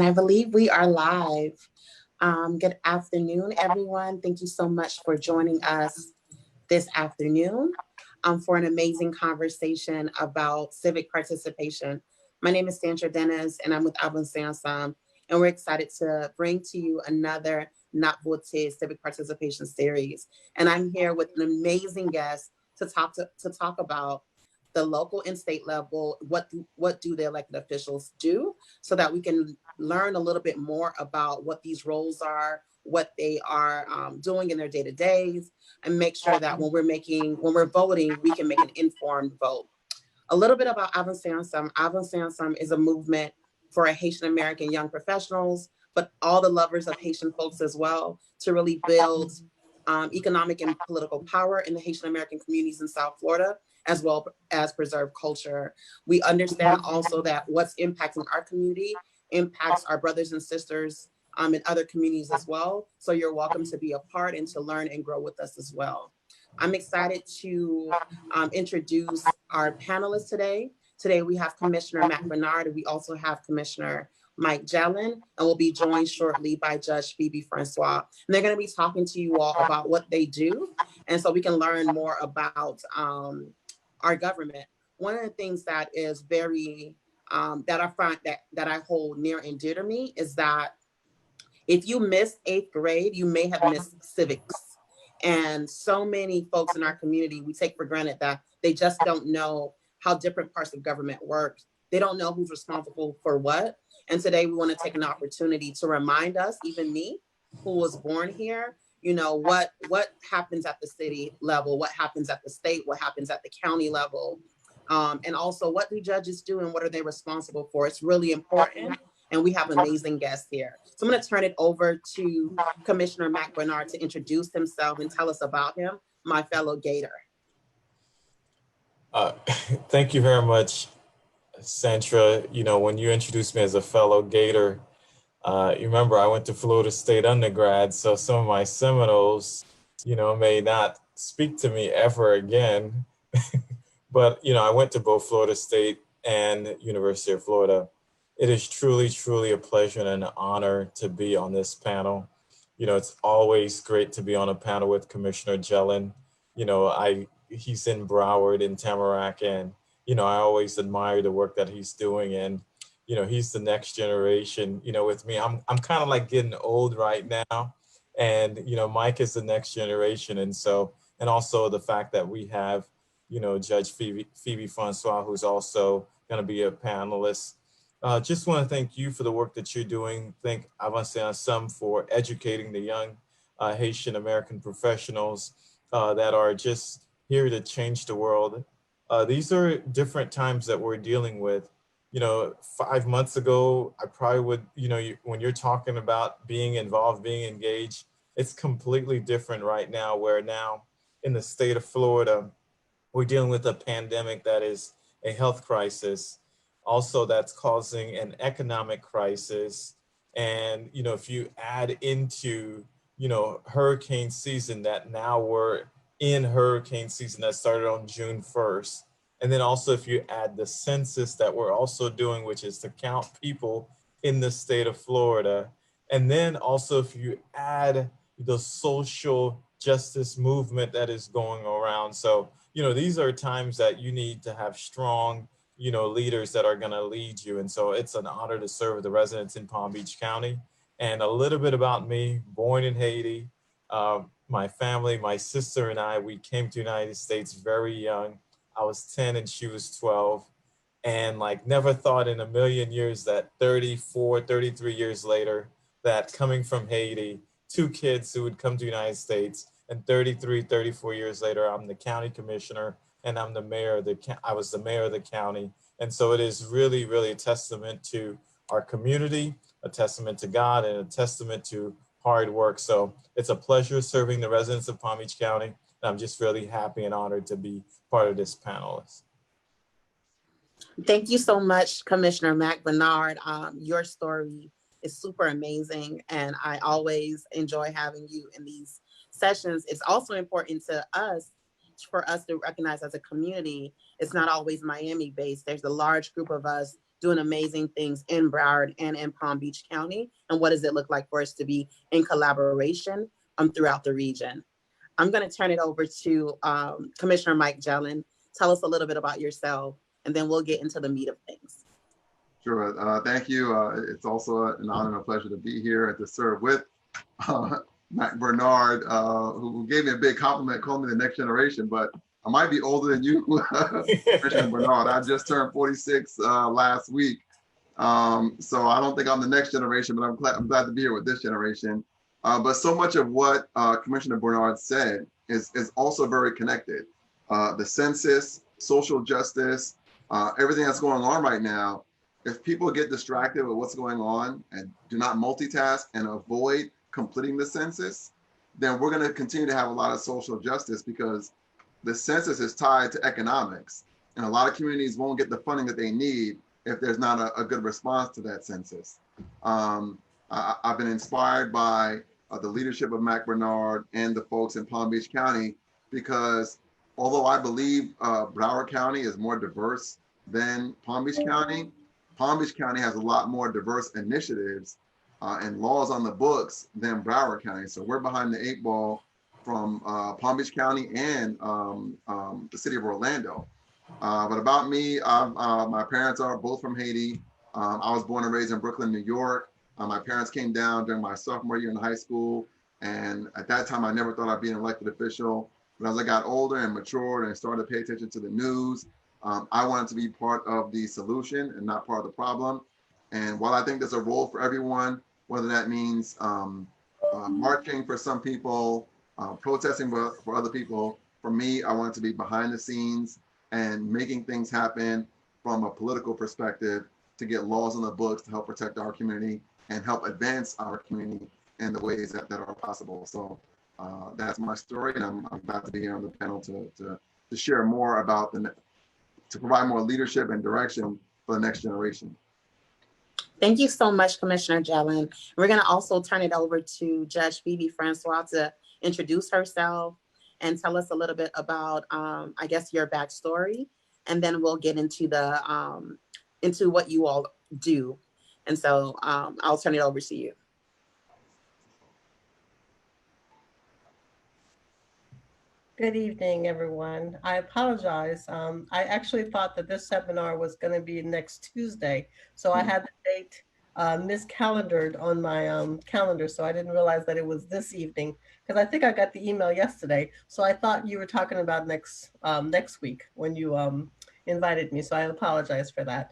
I believe we are live. Good afternoon, everyone. Thank you so much for joining us this afternoon for an amazing conversation about civic participation. My name is Sandra Dennis, and I'm with Alvin Sansam, and we're excited to bring to you another Not Voté civic participation series. And I'm here with an amazing guest to talk about the local and state level. What do the elected officials do, so that we can learn a little bit more about what these roles are, what they are doing in their day to days, and make sure that when we're voting, we can make an informed vote. A little bit about Avon Sansam. Avon Sansam is a movement for Haitian American young professionals, but all the lovers of Haitian folks as well, to really build economic and political power in the Haitian American communities in South Florida, as well as preserve culture. We understand also that what's impacting our community impacts our brothers and sisters in other communities as well. So you're welcome to be a part and to learn and grow with us as well. I'm excited to introduce our panelists today. Today we have Commissioner Mac Bernard, and we also have Commissioner Mike Jellin, and we'll be joined shortly by Judge Phoebe Francois. And they're going to be talking to you all about what they do, and so we can learn more about our government. One of the things that is very that I find that I hold near and dear to me is that if you missed 8th grade, you may have missed civics. And so many folks in our community, we take for granted that they just don't know how different parts of government work. They don't know who's responsible for what. And today we want to take an opportunity to remind us, even me, who was born here, what happens at the city level, what happens at the state, what happens at the county level, and also what do judges do and what are they responsible for. It's really important. And we have amazing guests here. So I'm going to turn it over to Commissioner Mac Bernard to introduce himself and tell us about him, my fellow Gator. Thank you very much, Sandra. When you introduced me as a fellow Gator, you remember I went to Florida State undergrad, so some of my Seminoles, may not speak to me ever again. But, I went to both Florida State and University of Florida. It is truly, truly a pleasure and an honor to be on this panel. It's always great to be on a panel with Commissioner Jellin. He's in Broward and Tamarack, and, I always admire the work that he's doing. And, he's the next generation, with me. I'm kind of like getting old right now. And, Mike is the next generation. And also the fact that we have, Judge Phoebe Francois, who's also going to be a panelist. Just want to thank you for the work that you're doing. Thank Avance Ensemble for educating the young Haitian American professionals that are just here to change the world. These are different times that we're dealing with. 5 months ago, I probably would, when you're talking about being involved, being engaged, it's completely different right now, where now in the state of Florida, we're dealing with a pandemic that is a health crisis. Also, that's causing an economic crisis. And, if you add into, hurricane season, that now we're in hurricane season that started on June 1st. And then also if you add the census that we're also doing, which is to count people in the state of Florida. And then also if you add the social justice movement that is going around. So, these are times that you need to have strong leaders that are going to lead you. And so it's an honor to serve the residents in Palm Beach County. And a little bit about me: born in Haiti. My family, my sister and I, we came to the United States very young. I was 10 and she was 12. And never thought in a million years that 34, 33 years later, that coming from Haiti, 2 kids who would come to the United States, and 33, 34 years later, I'm the county commissioner and I'm the mayor of I was the mayor of the county. And so it is really, really a testament to our community, a testament to God, and a testament to hard work. So it's a pleasure serving the residents of Palm Beach County. And I'm just really happy and honored to be part of this panelist. Thank you so much, Commissioner Mac Bernard. Your story is super amazing, and I always enjoy having you in these sessions. It's also important for us to recognize as a community, it's not always Miami based. There's a large group of us doing amazing things in Broward and in Palm Beach County? And what does it look like for us to be in collaboration throughout the region? I'm going to turn it over to Commissioner Mike Jelen. Tell us a little bit about yourself, and then we'll get into the meat of things. Sure. Thank you. It's also an honor and a pleasure to be here and to serve with Mac Bernard, who gave me a big compliment, called me the next generation, but I might be older than you, Commissioner Bernard. I just turned 46 last week. So I don't think I'm the next generation, but I'm glad to be here with this generation. But so much of what Commissioner Bernard said is also very connected. The census, social justice, everything that's going on right now. If people get distracted with what's going on and do not multitask and avoid completing the census, then we're going to continue to have a lot of social justice, because the census is tied to economics. And a lot of communities won't get the funding that they need if there's not a good response to that census. I've been inspired by the leadership of Mac Bernard and the folks in Palm Beach County, because although I believe Broward County is more diverse than Palm Beach County has a lot more diverse initiatives and laws on the books than Broward County. So we're behind the 8 ball from Palm Beach County and the city of Orlando. But about me, my parents are both from Haiti. I was born and raised in Brooklyn, New York. My parents came down during my sophomore year in high school. And at that time, I never thought I'd be an elected official. But as I got older and matured and started to pay attention to the news, I wanted to be part of the solution and not part of the problem. And while I think there's a role for everyone, whether that means marching for some people, protesting for other people, for me, I wanted to be behind the scenes and making things happen from a political perspective to get laws on the books to help protect our community and help advance our community in the ways that are possible. So that's my story, and I'm glad to be here on the panel to share more about to provide more leadership and direction for the next generation. Thank you so much, Commissioner Jelen. We're going to also turn it over to Judge Phoebe Francois to introduce herself and tell us a little bit about, I guess, your backstory, and then we'll get into into what you all do. And so I'll turn it over to you. Good evening, everyone. I apologize. I actually thought that this seminar was going to be next Tuesday, so I had the date miscalendared on my calendar, so I didn't realize that it was this evening, because I think I got the email yesterday. So I thought you were talking about next week when you invited me, so I apologize for that.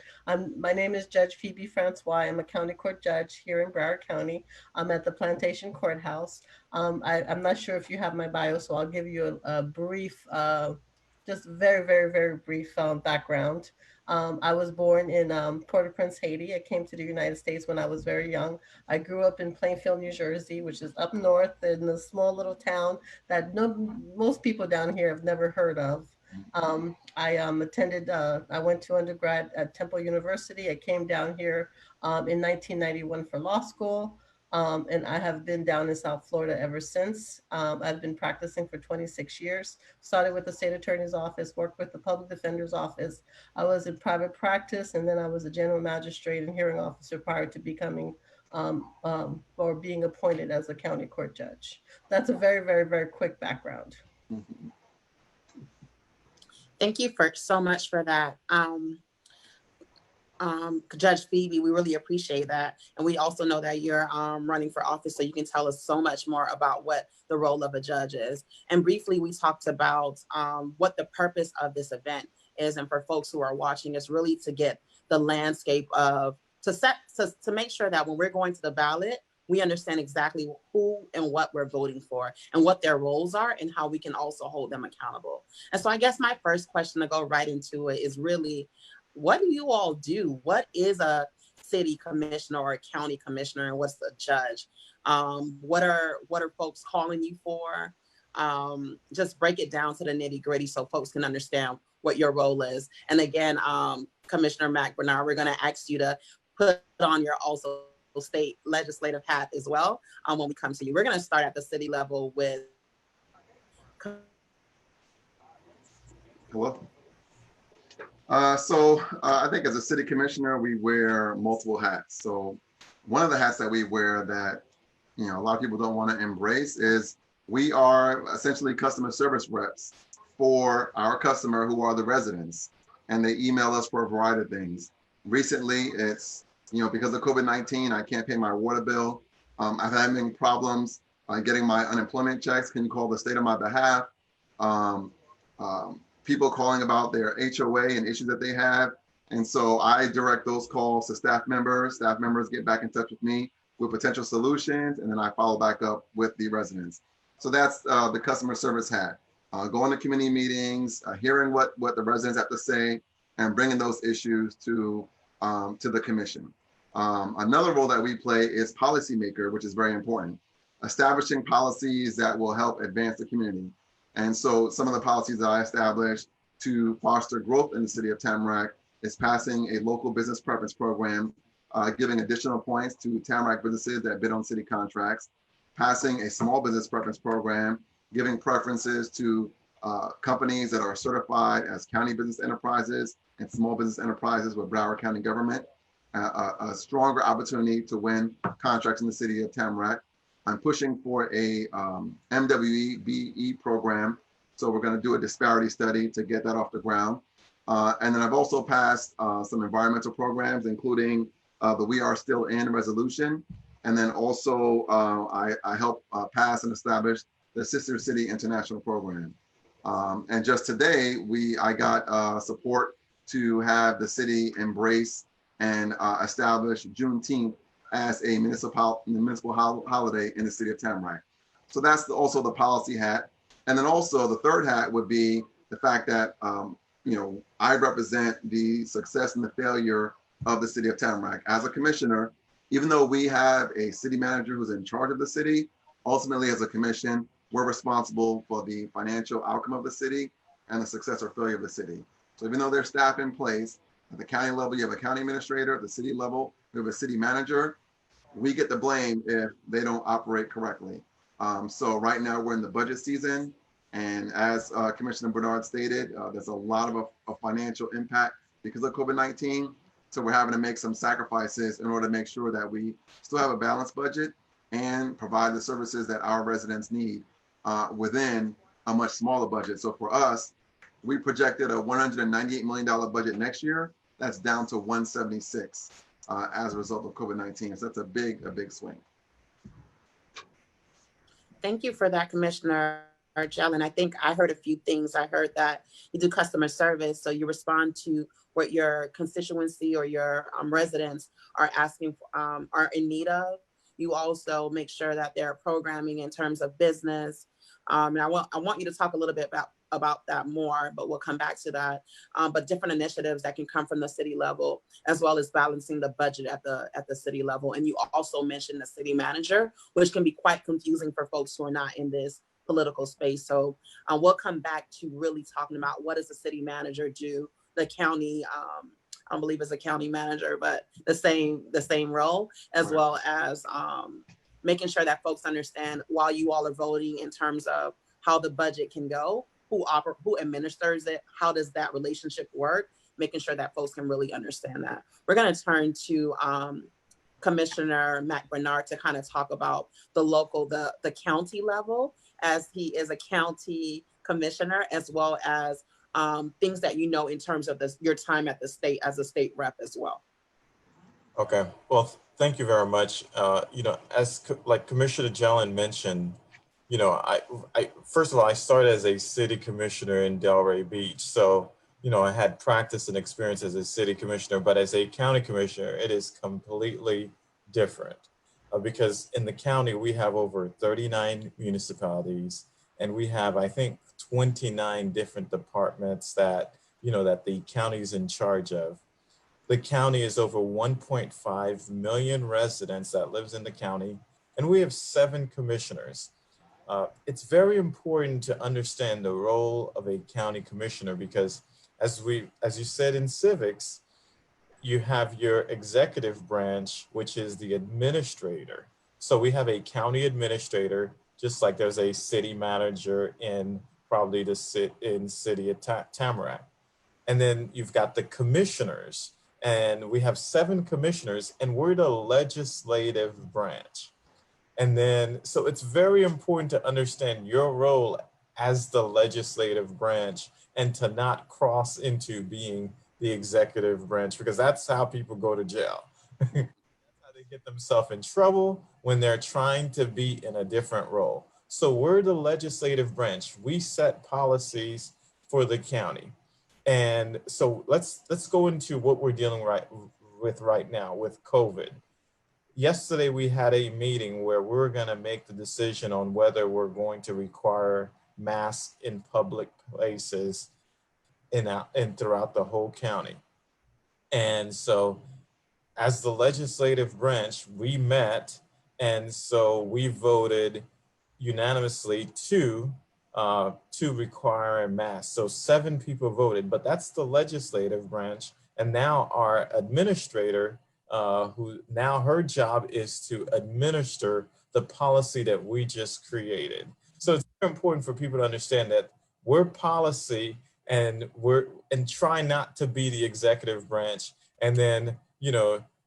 My name is Judge Phoebe Francois. I'm a county court judge here in Broward County. I'm at the Plantation Courthouse. I'm not sure if you have my bio, so I'll give you a brief, just very, very, very brief background. I was born in Port-au-Prince, Haiti. I came to the United States when I was very young. I grew up in Plainfield, New Jersey, which is up north in a small little town that most people down here have never heard of. I went to undergrad at Temple University. I came down here in 1991 for law school. And I have been down in South Florida ever since. I've been practicing for 26 years, started with the state attorney's office, worked with the public defender's office. I was in private practice, and then I was a general magistrate and hearing officer prior to becoming or being appointed as a county court judge. That's a very, very, very quick background. Thank you so much for that. Judge Phoebe, we really appreciate that. And we also know that you're running for office, so you can tell us so much more about what the role of a judge is. And briefly, we talked about what the purpose of this event is. And for folks who are watching, is really to get the landscape of, to make sure that when we're going to the ballot, we understand exactly who and what we're voting for and what their roles are and how we can also hold them accountable. And so I guess my first question, to go right into it, is really, what do you all do? What is a city commissioner or a county commissioner, and what's a judge? What are folks calling you for? Just break it down to the nitty gritty so folks can understand what your role is. And again, Commissioner Mac Bernard, we're going to ask you to put on your also state legislative hat as well when we come to you. We're going to start at the city level with. Hello? I think as a city commissioner, we wear multiple hats. So one of the hats that we wear that, a lot of people don't want to embrace is we are essentially customer service reps for our customer who are the residents. And they email us for a variety of things. Recently, it's, because of COVID-19, I can't pay my water bill. I'm having problems getting my unemployment checks. Can you call the state on my behalf? Um, People calling about their HOA and issues that they have. And so I direct those calls to staff members. Staff members get back in touch with me with potential solutions, and then I follow back up with the residents. So that's the customer service hat. Going to community meetings, hearing what the residents have to say, and bringing those issues to the commission. Another role that we play is policymaker, which is very important. Establishing policies that will help advance the community. And so some of the policies that I established to foster growth in the city of Tamarack is passing a local business preference program, giving additional points to Tamarack businesses that bid on city contracts, passing a small business preference program, giving preferences to companies that are certified as county business enterprises and small business enterprises with Broward County government, a stronger opportunity to win contracts in the city of Tamarack. I'm pushing for a MWBE program. So we're going to do a disparity study to get that off the ground. And then I've also passed some environmental programs, including the We Are Still In resolution. And then also I helped pass and establish the Sister City International Program. And just today, I got support to have the city embrace and establish Juneteenth as a municipal holiday in the city of Tamarack. So that's also the policy hat. And then also the third hat would be the fact that, I represent the success and the failure of the city of Tamarack. As a commissioner, even though we have a city manager who's in charge of the city, ultimately as a commission, we're responsible for the financial outcome of the city and the success or failure of the city. So even though there's staff in place, at the county level, you have a county administrator. At the city level, you have a city manager. We get the blame if they don't operate correctly. So right now we're in the budget season. And as Commissioner Bernard stated, there's a lot of a financial impact because of COVID-19. So we're having to make some sacrifices in order to make sure that we still have a balanced budget and provide the services that our residents need within a much smaller budget. So for us, we projected a $198 million budget next year. That's down to 176 as a result of COVID-19. So that's a big swing. Thank you for that, Commissioner Jelen. I think I heard a few things. I heard that you do customer service, so you respond to what your constituency or your residents are asking for, are in need of. You also make sure that they're programming in terms of business. And I want you to talk a little bit about that more, but we'll come back to that. But different initiatives that can come from the city level, as well as balancing the budget at the city level. And you also mentioned the city manager, which can be quite confusing for folks who are not in this political space. So we'll come back to really talking about what does the city manager do, the county, I don't believe it's a county manager, but the same role, as Right. well as making sure that folks understand while you all are voting in terms of how the budget can go, who administers it, how does that relationship work, making sure that folks can really understand that. We're going to turn to Commissioner Mac Bernard to kind of talk about the local, the county level, as he is a county commissioner, as well as things that you know in terms of your time at the state as a state rep as well. Okay, well, thank you very much. As like Commissioner Jelen mentioned, I first of all, I started as a city commissioner in Delray Beach. So, I had practice and experience as a city commissioner, but as a county commissioner, it is completely different because in the county, we have over 39 municipalities and we have, I think, 29 different departments that, that the county is in charge of. The county is over 1.5 million residents that lives in the county, and we have 7 commissioners. It's very important to understand the role of a county commissioner because as you said in civics, you have your executive branch, which is the administrator. So we have a county administrator, just like there's a city manager in probably the city of Tamarack. And then you've got the commissioners, and we have 7 commissioners, and we're the legislative branch. And then, so it's very important to understand your role as the legislative branch and to not cross into being the executive branch, because that's how people go to jail. That's how they get themselves in trouble when they're trying to be in a different role. So we're the legislative branch. We set policies for the county. And so let's go into what we're dealing with right now with COVID. Yesterday, we had a meeting where we're going to make the decision on whether we're going to require masks in public places and throughout the whole county. And so as the legislative branch, we met, and so we voted unanimously to require a mask. So 7 people voted, but that's the legislative branch. And now our administrator, who now her job is to administer the policy that we just created. So it's very important for people to understand that we're policy, and try not to be the executive branch. And then,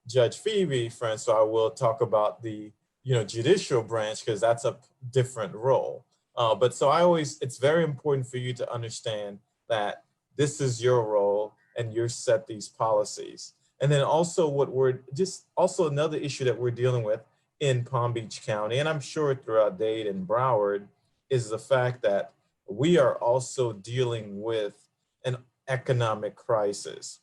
Judge Phoebe Francois will talk about the, judicial branch, because that's a different role. But so it's very important for you to understand that this is your role and you set these policies. And then also also another issue that we're dealing with in Palm Beach County, and I'm sure throughout Dade and Broward, is the fact that we are also dealing with an economic crisis.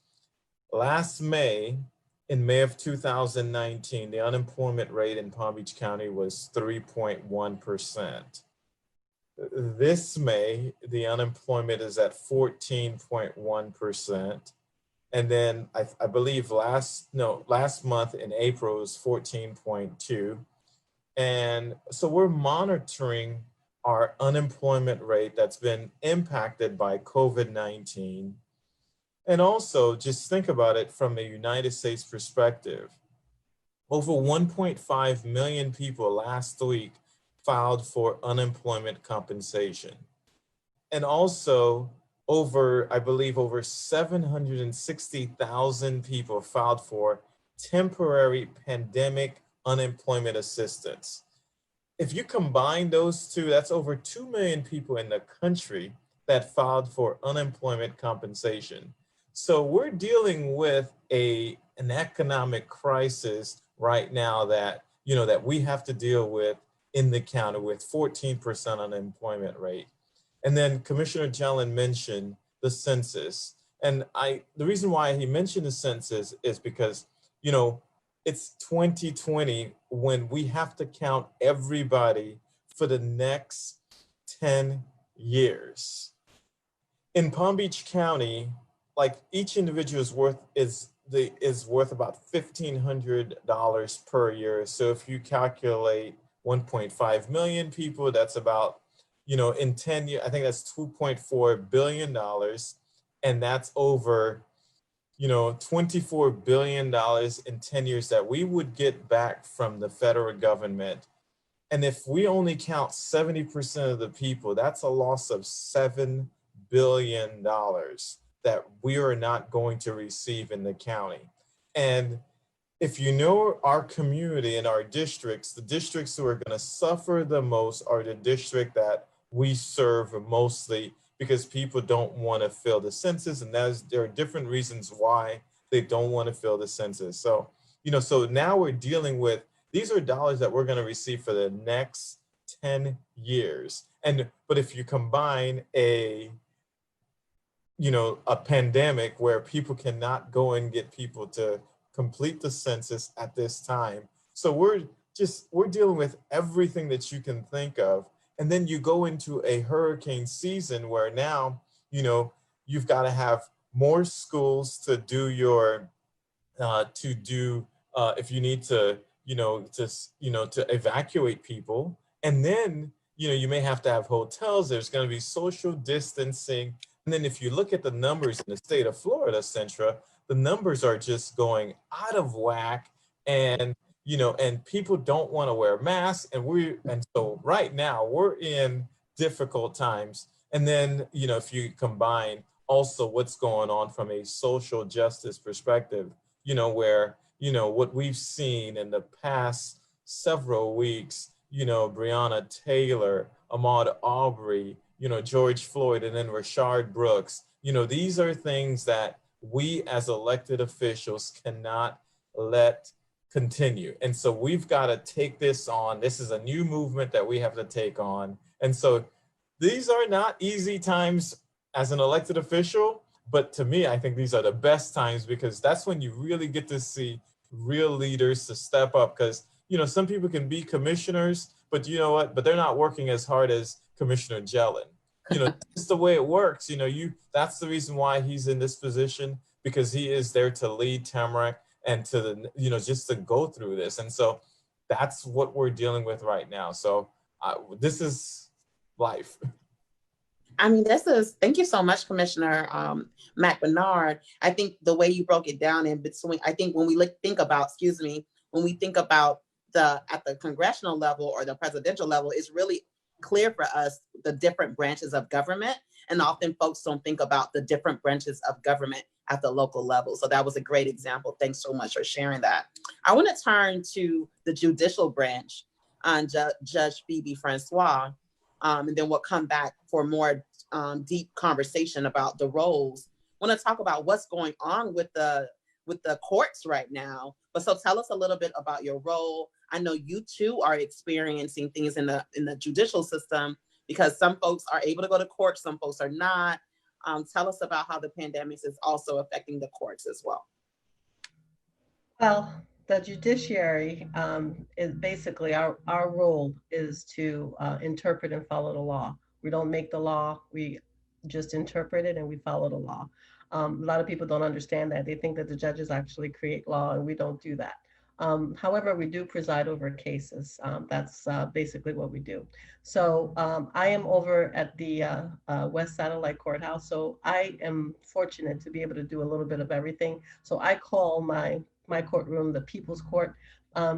In May of 2019, the unemployment rate in Palm Beach County was 3.1%. This May, the unemployment is at 14.1%. And then I believe last month in April was 14.2. And so we're monitoring our unemployment rate that's been impacted by COVID-19. And also just think about it from a United States perspective. Over 1.5 million people last week filed for unemployment compensation. And also I believe over 760,000 people filed for temporary pandemic unemployment assistance. If you combine those two, that's over 2 million people in the country that filed for unemployment compensation. So we're dealing with an economic crisis right now that, that we have to deal with in the county with 14% unemployment rate. And then Commissioner Jelen mentioned the census. And the reason why he mentioned the census is because, it's 2020 when we have to count everybody for the next 10 years. In Palm Beach County, like each individual is worth about $1,500 per year. So if you calculate 1.5 million people, that's about, in 10 years, I think that's $2.4 billion. And that's over, $24 billion in 10 years that we would get back from the federal government. And if we only count 70% of the people, that's a loss of $7 billion that we are not going to receive in the county. And if you know our community and our districts, the districts who are going to suffer the most are the district that we serve mostly, because people don't want to fill the census, and there are different reasons why they don't want to fill the census. So, so now we're dealing with, these are dollars that we're going to receive for the next 10 years. But if you combine a pandemic where people cannot go and get people to complete the census at this time. So we're dealing with everything that you can think of. And then you go into a hurricane season where now, you've got to have more schools to do if you need to, to evacuate people. And then, you may have to have hotels. There's going to be social distancing. And then if you look at the numbers in the state of Florida, Centra, the numbers are just going out of whack, and and people don't want to wear masks, and so right now we're in difficult times. And then if you combine also what's going on from a social justice perspective, where, what we've seen in the past several weeks, Breonna Taylor, Ahmaud Arbery, George Floyd, and then Rayshard Brooks, these are things that we as elected officials cannot let continue. And so we've got to take this on. This is a new movement that we have to take on. And so these are not easy times as an elected official, but to me, I think these are the best times, because that's when you really get to see real leaders to step up. Because, some people can be commissioners, but you know what? But they're not working as hard as Commissioner Jelen. It's the way it works. That's the reason why he's in this position, because he is there to lead Tamarack and just to go through this. And so that's what we're dealing with right now. So this is life. I mean, thank you so much, Commissioner Mac Bernard. I think the way you broke it down in between, I think when we think about at the congressional level or the presidential level, it's really clear for us the different branches of government. And often folks don't think about the different branches of government at the local level. So that was a great example. Thanks so much for sharing that. I want to turn to the judicial branch on Judge Phoebe Francois. And then we'll come back for more deep conversation about the roles. I want to talk about what's going on with the courts right now. But so tell us a little bit about your role. I know you too are experiencing things in the judicial system, because some folks are able to go to court, some folks are not. Tell us about how the pandemic is also affecting the courts as well. Well, the judiciary is basically our role is to interpret and follow the law. We don't make the law, we just interpret it and we follow the law. A lot of people don't understand that. They think that the judges actually create law, and we don't do that. However, we do preside over cases. That's basically what we do. So I am over at the West Satellite Courthouse. So I am fortunate to be able to do a little bit of everything. So I call my courtroom the People's Court,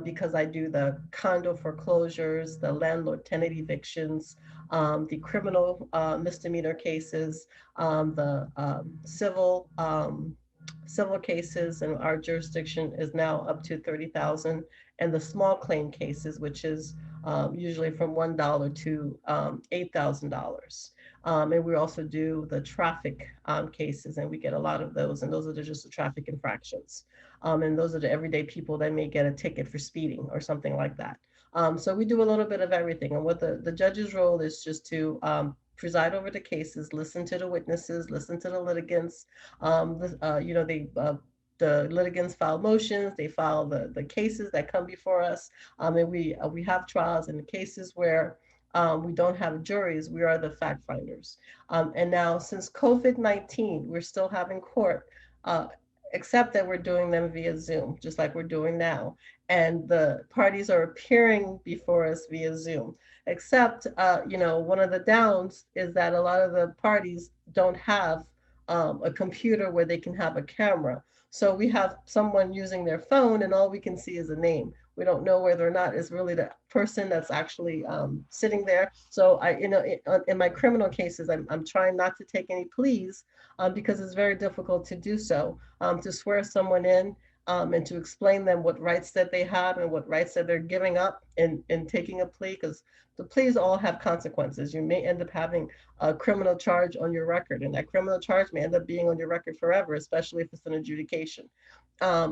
because I do the condo foreclosures, the landlord-tenant evictions, the criminal misdemeanor cases, the civil cases, and our jurisdiction is now up to 30,000, and the small claim cases, which is usually from $1 to $8,000. And we also do the traffic cases, and we get a lot of those, and those are just the traffic infractions. And those are the everyday people that may get a ticket for speeding or something like that. So we do a little bit of everything. And what the judge's role is just to preside over the cases, listen to the witnesses, listen to the litigants. The litigants file motions, they file the cases that come before us. And we have trials in the cases where we don't have juries, we are the fact finders. And now since COVID-19, we're still having court, except that we're doing them via Zoom, just like we're doing now. And the parties are appearing before us via Zoom, except, one of the downs is that a lot of the parties don't have a computer where they can have a camera. So we have someone using their phone and all we can see is a name. We don't know whether or not it's really the person that's actually sitting there. So in my criminal cases, I'm trying not to take any pleas because it's very difficult to do so, to swear someone in and to explain them what rights that they have and what rights that they're giving up in taking a plea, because the pleas all have consequences. You may end up having a criminal charge on your record, and that criminal charge may end up being on your record forever, especially if it's an adjudication.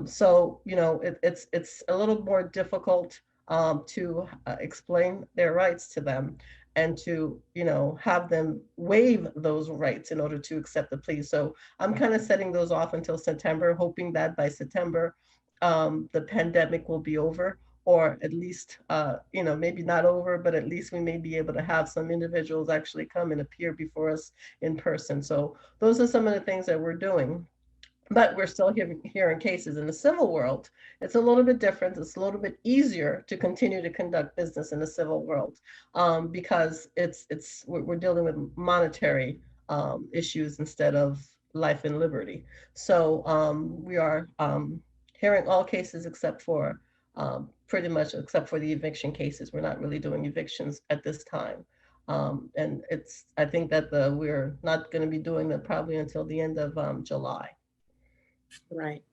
So it's a little more difficult to explain their rights to them and to have them waive those rights in order to accept the plea. So I'm kind of setting those off until September, hoping that by September the pandemic will be over, or at least maybe not over, but at least we may be able to have some individuals actually come and appear before us in person. So those are some of the things that we're doing. But we're still hearing cases. In the civil world, it's a little bit different. It's a little bit easier to continue to conduct business in the civil world because we're dealing with monetary issues instead of life and liberty. So we are hearing all cases except for the eviction cases. We're not really doing evictions at this time. And I think that we're not going to be doing that probably until the end of July. Right.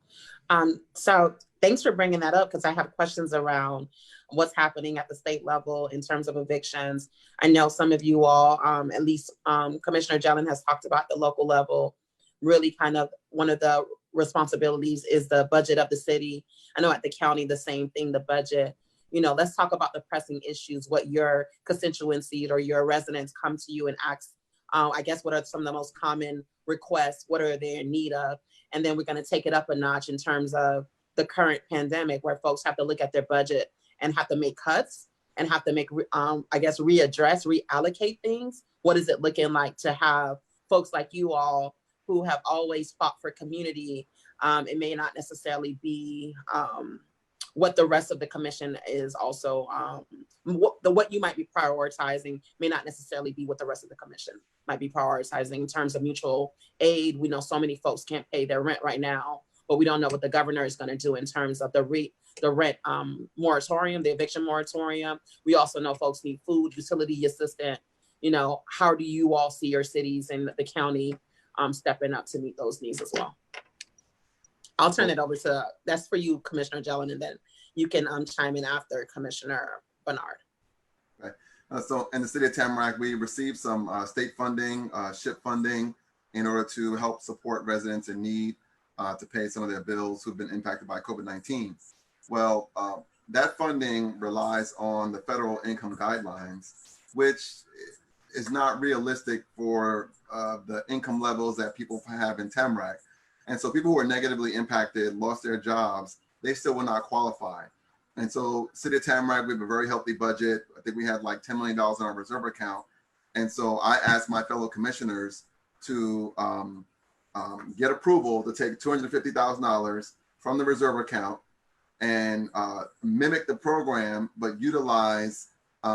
So thanks for bringing that up because I have questions around what's happening at the state level in terms of evictions. I know some of you all, at least Commissioner Jelen has talked about the local level. Really kind of one of the responsibilities is the budget of the city. I know at the county, the same thing, the budget. Let's talk about the pressing issues, what your constituencies or your residents come to you and ask, I guess, what are some of the most common requests? What are they in need of? And then we're going to take it up a notch in terms of the current pandemic where folks have to look at their budget and have to make cuts and have to make, I guess, readdress, reallocate things. What is it looking like to have folks like you all who have always fought for community? It may not necessarily be what the rest of the commission is also, what you might be prioritizing may not necessarily be what the rest of the commission might be prioritizing in terms of mutual aid. We know so many folks can't pay their rent right now, but we don't know what the governor is going to do in terms of the rent moratorium, the eviction moratorium. We also know folks need food, utility assistance. How do you all see your cities and the county stepping up to meet those needs as well? I'll turn it over to, that's for you, Commissioner Jelen, and then you can chime in after Commissioner Bernard. Okay. So in the city of Tamarack, we received some state funding, SHIP funding, in order to help support residents in need to pay some of their bills who've been impacted by COVID-19. Well, that funding relies on the federal income guidelines, which is not realistic for the income levels that people have in Tamarack. And so people who are negatively impacted, lost their jobs, they still will not qualify. And so City of Tamarack, we have a very healthy budget. I think we had like $10 million in our reserve account. And so I asked my fellow commissioners to get approval to take $250,000 from the reserve account and mimic the program, but utilize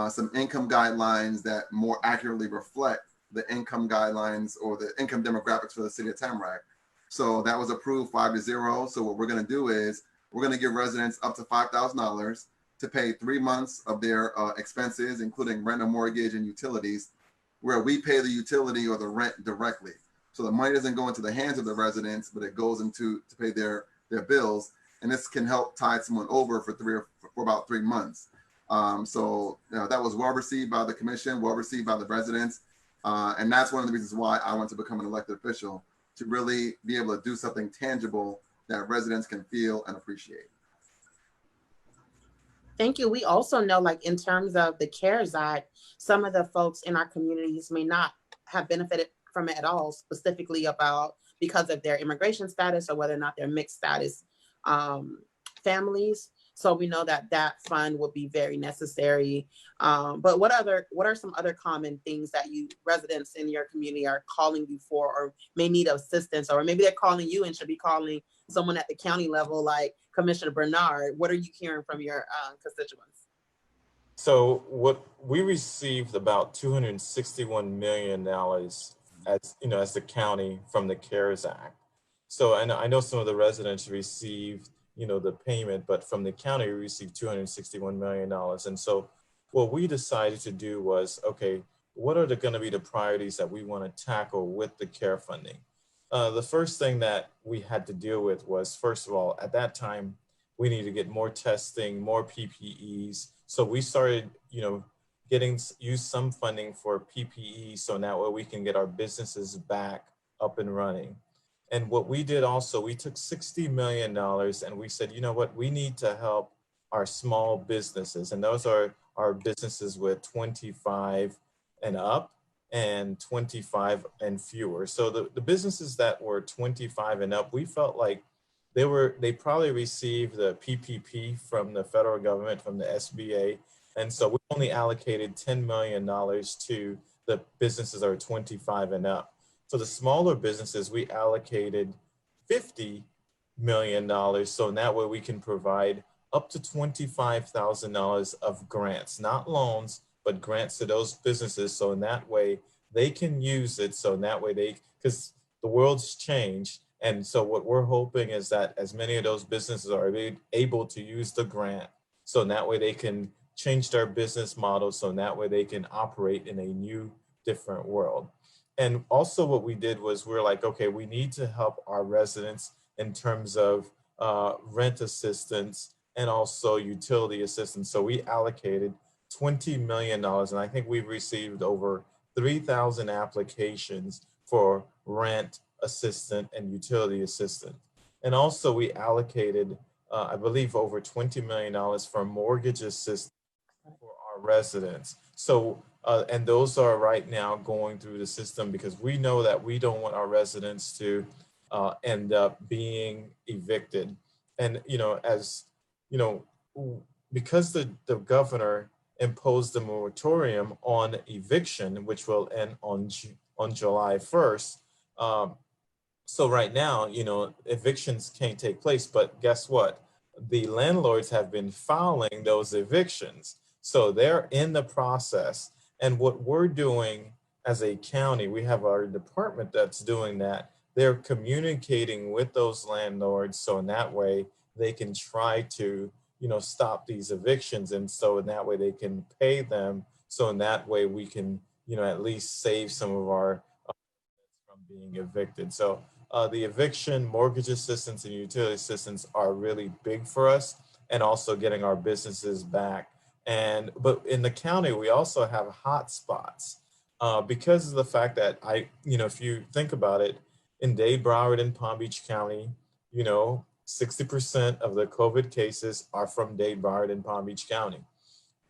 some income guidelines that more accurately reflect the income guidelines or the income demographics for the City of Tamarack. So that was approved 5-0. So what we're going to do is we're going to give residents up to $5,000 to pay 3 months of their expenses, including rent and mortgage and utilities, where we pay the utility or the rent directly. So the money doesn't go into the hands of the residents, but it goes into to pay their bills. And this can help tide someone over for about 3 months. So that was well received by the commission, well received by the residents. And that's one of the reasons why I want to become an elected official, to really be able to do something tangible that residents can feel and appreciate. Thank you. We also know, like in terms of the CARES Act, some of the folks in our communities may not have benefited from it at all, specifically because of their immigration status or whether or not they're mixed status families. So we know that fund would be very necessary. But what are some other common things that you residents in your community are calling you for or may need assistance, or maybe they're calling you and should be calling someone at the county level like Commissioner Bernard? What are you hearing from your constituents? So what we received about $261 million as the county from the CARES Act. So I know some of the residents received the payment, but from the county we received $261 million. And so what we decided to do was, okay, what are going to be the priorities that we want to tackle with the CARE funding? The first thing that we had to deal with was, first of all, at that time, we needed to get more testing, more PPEs. So we started, use some funding for PPE so that way we can get our businesses back up and running. And what we did also, we took $60 million and we said, you know what, we need to help our small businesses. And those are our businesses with 25 and up and 25 and fewer. So the businesses that were 25 and up, we felt like they probably received the PPP from the federal government, from the SBA. And so we only allocated $10 million to the businesses that are 25 and up. So the smaller businesses, we allocated $50 million. So in that way we can provide up to $25,000 of grants, not loans, but grants to those businesses. So in that way they can use it. So in that way because the world's changed. And so what we're hoping is that as many of those businesses are able to use the grant, so in that way they can change their business model so in that way they can operate in a new, different world. And also what we did was we're like, okay, we need to help our residents in terms of rent assistance and also utility assistance. So we allocated $20 million, and I think we've received over 3,000 applications for rent assistance and utility assistance. And also we allocated, I believe, over $20 million for mortgage assistance for our residents. So, and those are right now going through the system because we know that we don't want our residents to end up being evicted. And, as you know, because the governor imposed a moratorium on eviction, which will end on July 1st. So right now, evictions can't take place, but guess what? The landlords have been filing those evictions. So they're in the process. And what we're doing as a county, we have our department that's doing that. They're communicating with those landlords. So in that way, they can try to, stop these evictions. And so in that way, they can pay them. So in that way, we can, at least save some of our from being evicted. So the eviction, mortgage assistance, and utility assistance are really big for us, and also getting our businesses back. But in the county, we also have hot spots because of the fact that if you think about it, in Dade, Broward, and Palm Beach County, 60% of the COVID cases are from Dade, Broward, and Palm Beach County.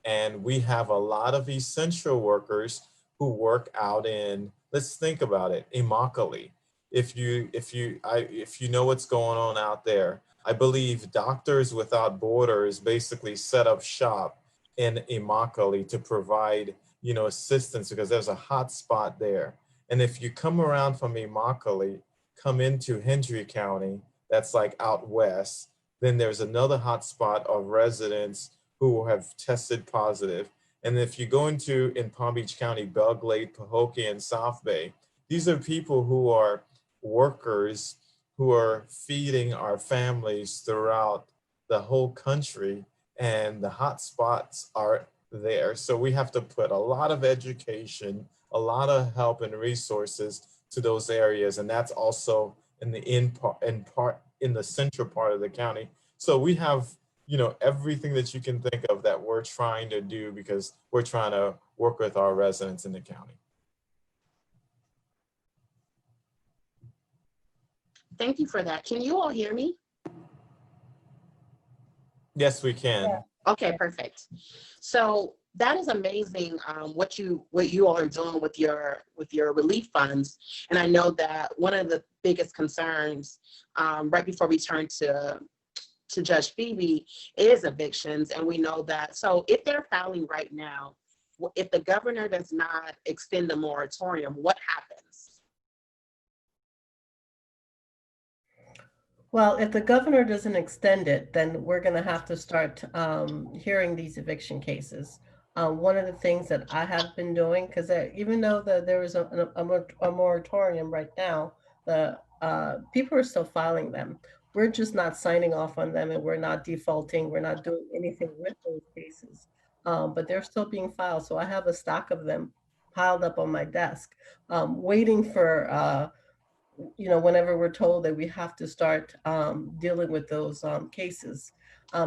And we have a lot of essential workers who work out in, let's think about it, Immokalee. If you know what's going on out there, I believe Doctors Without Borders basically set up shop in Immokalee to provide, assistance because there's a hot spot there. And if you come around from Immokalee, come into Hendry County, that's like out west, then there's another hot spot of residents who have tested positive. And if you go in Palm Beach County, Belle Glade, Pahokee, and South Bay, these are people who are workers who are feeding our families throughout the whole country, and the hot spots are there. So we have to put a lot of education, a lot of help and resources to those areas. And that's also in the central part of the county. So we have, everything that you can think of that we're trying to do because we're trying to work with our residents in the county. Thank you for that. Can you all hear me? Yes, we can. Yeah. Okay, perfect. So that is amazing what you all are doing with your relief funds. And I know that one of the biggest concerns right before we turn to Judge Phoebe is evictions. And we know that, so if they're filing right now, if the governor does not extend the moratorium, what happens? Well, if the governor doesn't extend it, then we're going to have to start hearing these eviction cases. One of the things that I have been doing, because even though there is a moratorium right now, the people are still filing them. We're just not signing off on them, and we're not defaulting. We're not doing anything with those cases, but they're still being filed. So I have a stock of them piled up on my desk, waiting for whenever we're told that we have to start dealing with those cases.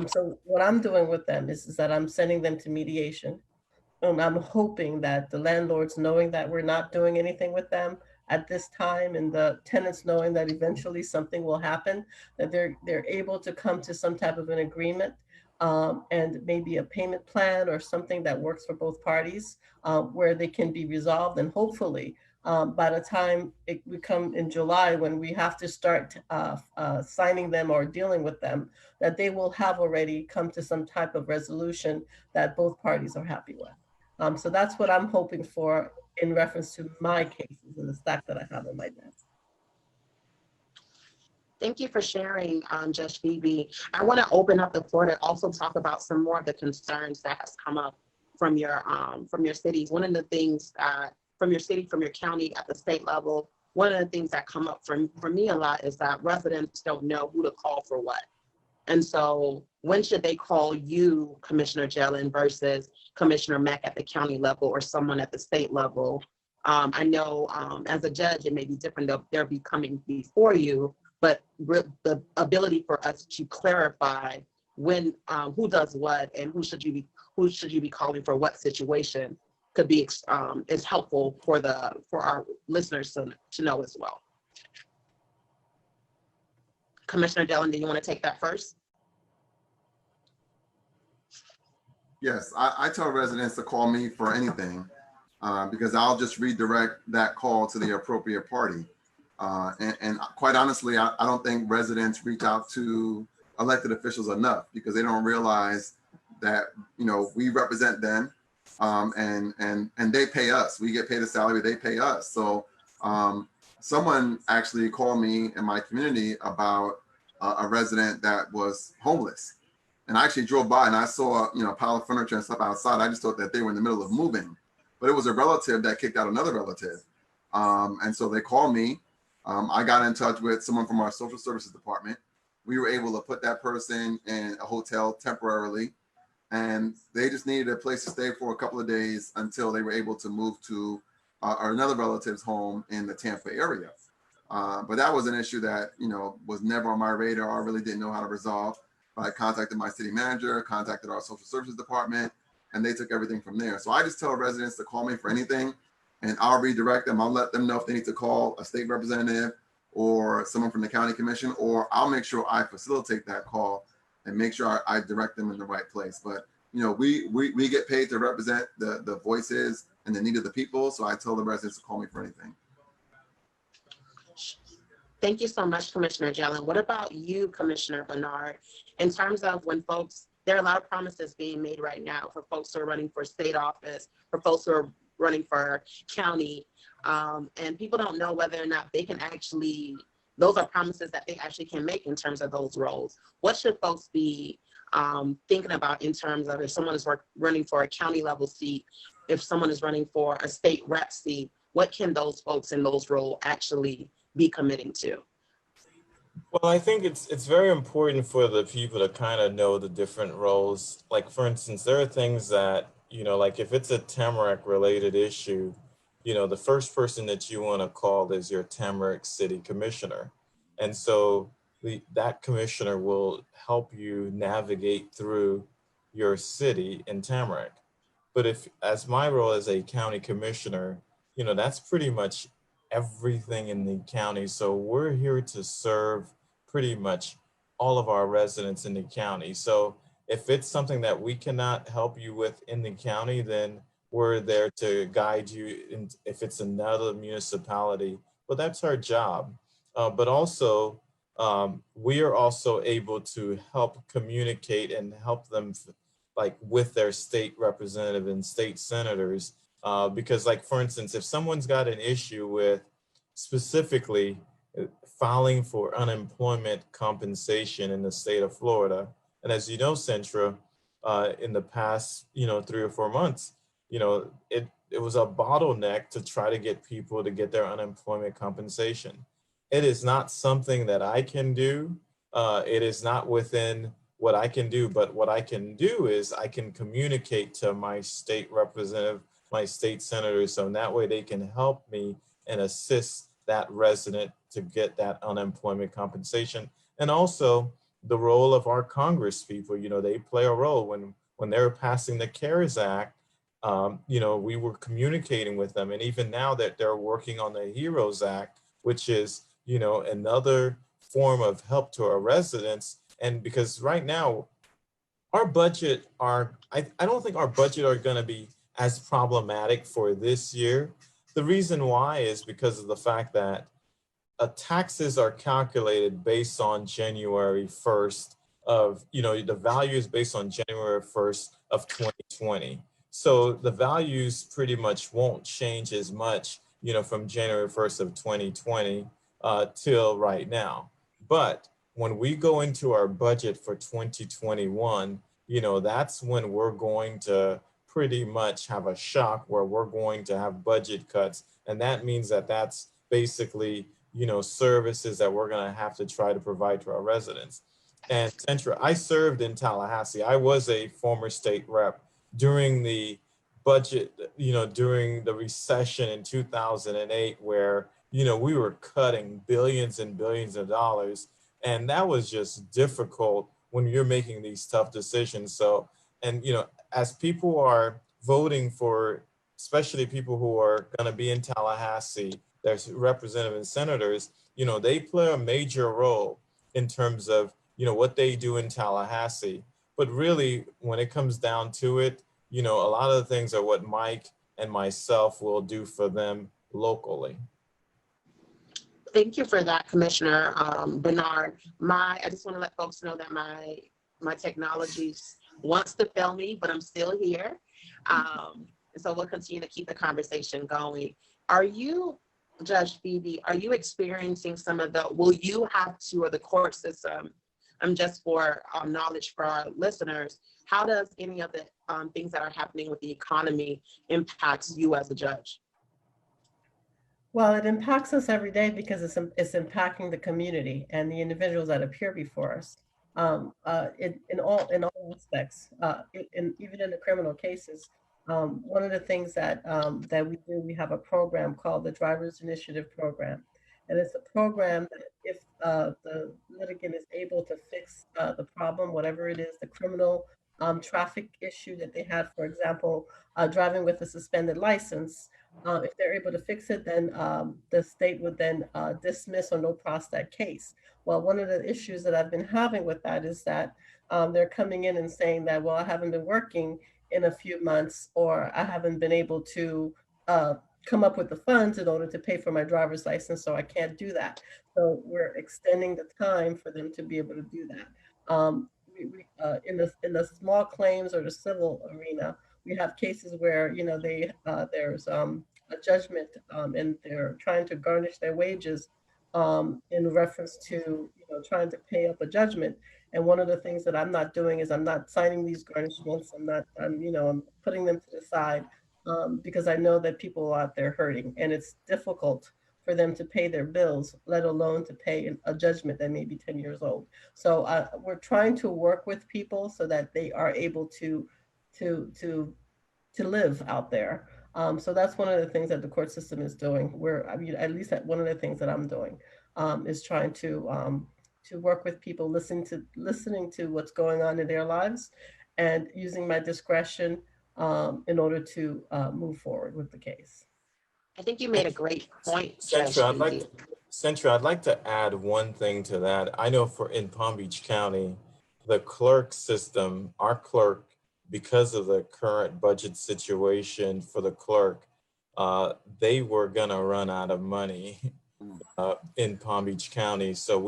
So what I'm doing with them is that I'm sending them to mediation. And I'm hoping that the landlords, knowing that we're not doing anything with them at this time, and the tenants knowing that eventually something will happen, that they're able to come to some type of an agreement and maybe a payment plan or something that works for both parties where they can be resolved. And hopefully by the time we come in July, when we have to start signing them or dealing with them, that they will have already come to some type of resolution that both parties are happy with. So that's what I'm hoping for in reference to my cases and the stack that I have on my desk. Thank you for sharing, Judge Phoebe. I want to open up the floor to also talk about some more of the concerns that has come up from your cities. One of the things from your city, from your county, at the state level, one of the things that come up for me a lot is that residents don't know who to call for what. And so when should they call you, Commissioner Jelen, versus Commissioner Mack at the county level or someone at the state level? I know as a judge, it may be different. They'll be coming before you, but the ability for us to clarify when, who does what, and who should you be calling for what situation could be is helpful for our listeners to know as well. Commissioner Jelen, do you want to take that first? Yes, I tell residents to call me for anything because I'll just redirect that call to the appropriate party. And quite honestly, I don't think residents reach out to elected officials enough because they don't realize that, you know, we represent them and they pay us. We get paid a salary, they pay us. So someone actually called me in my community about a resident that was homeless. And I actually drove by and I saw, you know, a pile of furniture and stuff outside. I just thought that they were in the middle of moving, but it was a relative that kicked out another relative. And so they called me. I got in touch with someone from our social services department. We were able to put that person in a hotel temporarily, and they just needed a place to stay for a couple of days until they were able to move to another relative's home in the Tampa area. But that was an issue that, you know, was never on my radar. I really didn't know how to resolve. I contacted my city manager, contacted our social services department, and they took everything from there. So I just tell residents to call me for anything, and I'll redirect them. I'll let them know if they need to call a state representative or someone from the county commission, or I'll make sure I facilitate that call and make sure I direct them in the right place. But, you know, we get paid to represent the voices and the need of the people. So I tell the residents to call me for anything. Thank you so much, Commissioner Jelen. What about you, Commissioner Bernard? In terms of when there are a lot of promises being made right now for folks who are running for state office, for folks who are running for county, and people don't know whether or not they can actually, those are promises that they actually can make in terms of those roles. What should folks be thinking about in terms of if someone is running for a county level seat, if someone is running for a state rep seat, what can those folks in those roles actually be committing to? Well, I think it's very important for the people to kind of know the different roles. Like, for instance, there are things that, you know, like if it's a Tamarack related issue, you know, the first person that you want to call is your Tamarack City Commissioner. And so that commissioner will help you navigate through your city in Tamarack. But as my role as a county commissioner, you know, that's pretty much everything in the county. So we're here to serve pretty much all of our residents in the county. So if it's something that we cannot help you with in the county, then we're there to guide you. And if it's another municipality, well, that's our job. But also, we are also able to help communicate and help them like with their state representative and state senators. Because like, for instance, if someone's got an issue with specifically filing for unemployment compensation in the state of Florida, and as you know, Centra, in the past, 3 or 4 months, it was a bottleneck to try to get people to get their unemployment compensation. It is not something that I can do. It is not within what I can do, but what I can do is I can communicate to my state representative, my state senators, so in that way they can help me and assist that resident to get that unemployment compensation. And also the role of our Congress people, they play a role when they were passing the CARES Act. We were communicating with them, and even now that they're working on the HEROES Act, which is, another form of help to our residents. And because right now, our budget I don't think our budget are going to be as problematic for this year. The reason why is because of the fact that taxes are calculated based on January 1st of, the value is based on January 1st of 2020. So the values pretty much won't change as much, from January 1st of 2020 till right now. But when we go into our budget for 2021, that's when we're going to pretty much have a shock where we're going to have budget cuts. And that means that that's basically, services that we're going to have to try to provide to our residents. And Centra, I served in Tallahassee. I was a former state rep during the budget, during the recession in 2008, where, we were cutting billions and billions of dollars. And that was just difficult when you're making these tough decisions. So, and, as people are voting for, especially people who are going to be in Tallahassee, there's representatives and senators, they play a major role in terms of, what they do in Tallahassee. But really, when it comes down to it, a lot of the things are what Mike and myself will do for them locally. Thank you for that, Commissioner Bernard. I just want to let folks know that my technology wants to fail me, but I'm still here. And so we'll continue to keep the conversation going. Are you, Judge Phoebe, are you experiencing will you have to, or the court system, just for knowledge for our listeners, how does any of the things that are happening with the economy impacts you as a judge? Well, it impacts us every day because it's impacting the community and the individuals that appear before us in all aspects, even in the criminal cases. One of the things that we do, we have a program called the Drivers Initiative Program. And it's a program that if the litigant is able to fix the problem, whatever it is, the criminal traffic issue that they had, for example, driving with a suspended license, if they're able to fix it, then the state would then dismiss or no pros that case. Well, one of the issues that I've been having with that is that they're coming in and saying that, well, I haven't been working in a few months, or I haven't been able to come up with the funds in order to pay for my driver's license, so I can't do that. So we're extending the time for them to be able to do that. In the small claims or the civil arena, we have cases where there's a judgment and they're trying to garnish their wages in reference to trying to pay up a judgment. And one of the things that I'm not doing is I'm not signing these garnishments. I'm putting them to the side because I know that people are out there hurting, and it's difficult for them to pay their bills, let alone to pay a judgment that may be 10 years old. So we're trying to work with people so that they are able to live out there. So that's one of the things that the court system is doing. At least one of the things that I'm doing is trying to work with people, listening to what's going on in their lives, and using my discretion in order to move forward with the case. I think you made a great point, Centra, Judge. I'd like to add one thing to that. I know in Palm Beach County, the clerk system, our clerk, because of the current budget situation for the clerk, they were gonna run out of money in Palm Beach County. So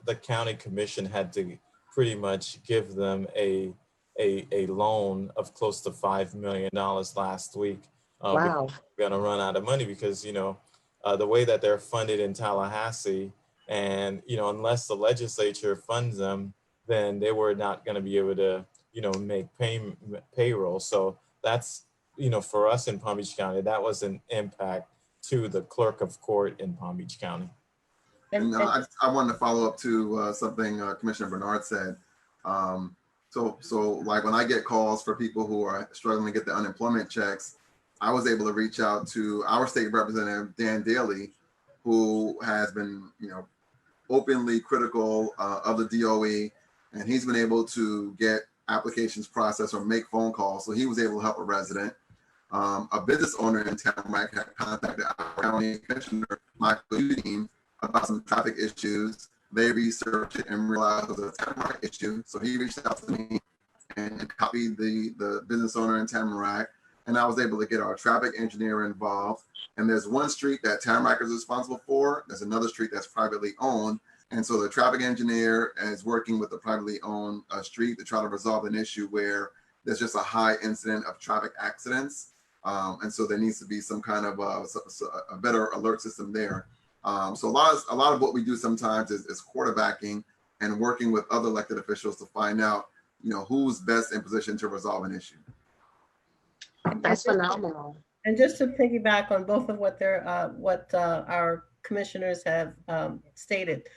the county commission had to pretty much give them a loan of close to $5 million last week. Wow. We're gonna run out of money because, the way that they're funded in Tallahassee, and, unless the legislature funds them, then they were not gonna be able to, make payroll. So that's, for us in Palm Beach County, that was an impact to the clerk of court in Palm Beach County. And I wanted to follow up to something Commissioner Bernard said. So like when I get calls for people who are struggling to get the unemployment checks, I was able to reach out to our state representative, Dan Daly, who has been, openly critical of the DOE, and he's been able to get applications processed or make phone calls. So he was able to help a resident. A business owner in Tamarack had contacted our county commissioner, Michael Udine, about some traffic issues. They researched it and realized it was a Tamarack issue. So he reached out to me and copied the business owner in Tamarack. And I was able to get our traffic engineer involved. And there's one street that Tamarack is responsible for. There's another street that's privately owned. And so the traffic engineer is working with the privately owned street to try to resolve an issue where there's just a high incident of traffic accidents. And so there needs to be some kind of a better alert system there. So a lot of what we do sometimes is quarterbacking and working with other elected officials to find out, who's best in position to resolve an issue. That's phenomenal. And just to piggyback on both of what our commissioners have stated,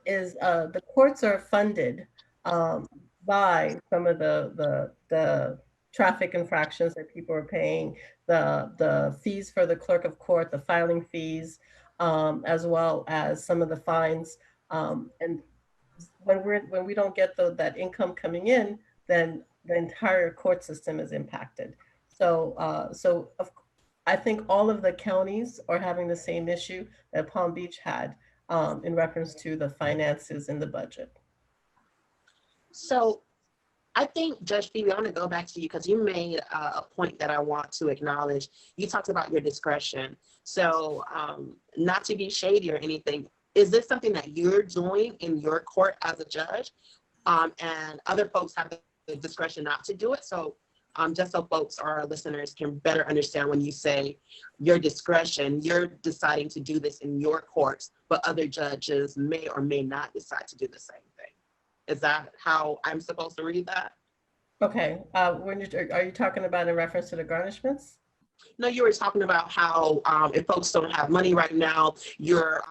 is the courts are funded um, by some of the traffic infractions that people are paying, the fees for the clerk of court, the filing fees, as well as some of the fines. And when we don't get that income coming in, then the entire court system is impacted. I think all of the counties are having the same issue that Palm Beach had, in reference to the finances in the budget. So I think, Judge Phoebe, I want to go back to you because you made a point that I want to acknowledge. You talked about your discretion. So not to be shady or anything, is this something that you're doing in your court as a judge, and other folks have the discretion not to do it? So just so folks or our listeners can better understand, when you say your discretion, you're deciding to do this in your courts, but other judges may or may not decide to do the same thing. Is that how I'm supposed to read that? Okay, are you talking about in reference to the garnishments? No, you were talking about how if folks don't have money right now, you're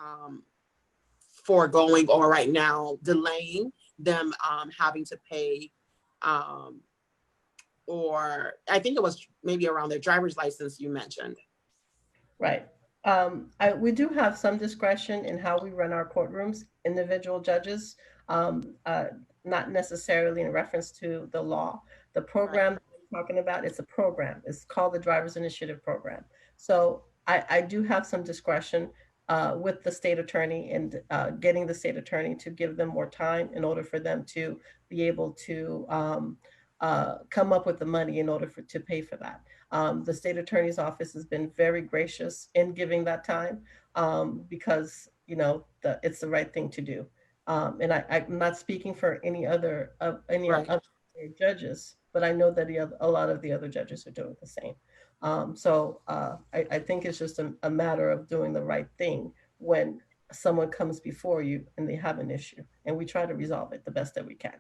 foregoing or right now delaying them having to pay, or I think it was maybe around their driver's license you mentioned. Right. We do have some discretion in how we run our courtrooms, individual judges, not necessarily in reference to the law. The program that we're talking about, it's a program. It's called the Drivers Initiative Program. So I do have some discretion with the state attorney and getting the state attorney to give them more time in order for them to be able to come up with the money in order to pay for that. The state attorney's office has been very gracious in giving that time, because it's the right thing to do. And I'm not speaking for any other judges, but I know that a lot of the other judges are doing the same. I think it's just a matter of doing the right thing when someone comes before you and they have an issue, and we try to resolve it the best that we can.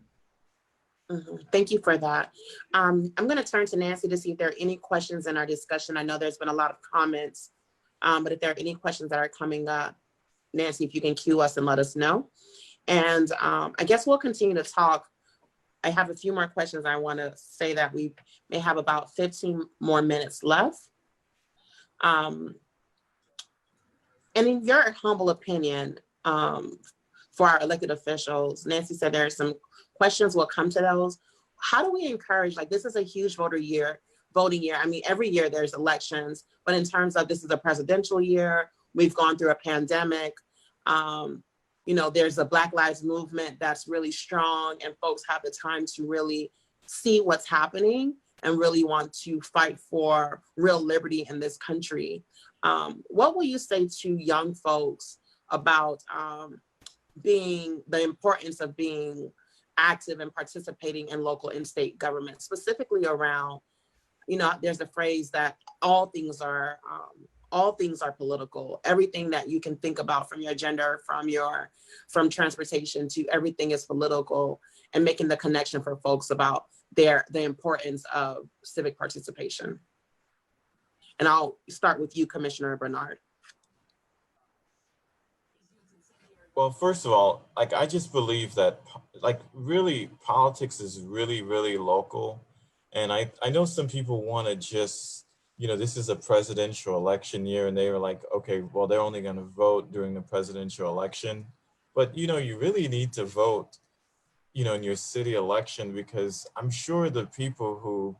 Mm-hmm. Thank you for that. I'm going to turn to Nancy to see if there are any questions in our discussion. I know there's been a lot of comments, but if there are any questions that are coming up, Nancy, if you can cue us and let us know. And I guess we'll continue to talk. I have a few more questions. I want to say that we may have about 15 more minutes left. And in your humble opinion, for our elected officials, Nancy said there are some questions, will come to those. How do we encourage, like, this is a huge voting year. I mean, every year there's elections, but in terms of this is a presidential year, we've gone through a pandemic. There's a Black Lives Movement that's really strong, and folks have the time to really see what's happening and really want to fight for real liberty in this country. What will you say to young folks about the importance of being active and participating in local and state government, specifically around, there's a phrase that all things are political. Everything that you can think about, from your gender, from transportation to everything, is political, and making the connection for folks about the importance of civic participation. And I'll start with you, Commissioner Bernard. Well, first of all, I just believe that really politics is really, really local. And I know some people want to just, this is a presidential election year, and they were like, okay, well, they're only going to vote during the presidential election. But, you really need to vote, in your city election, because I'm sure the people who,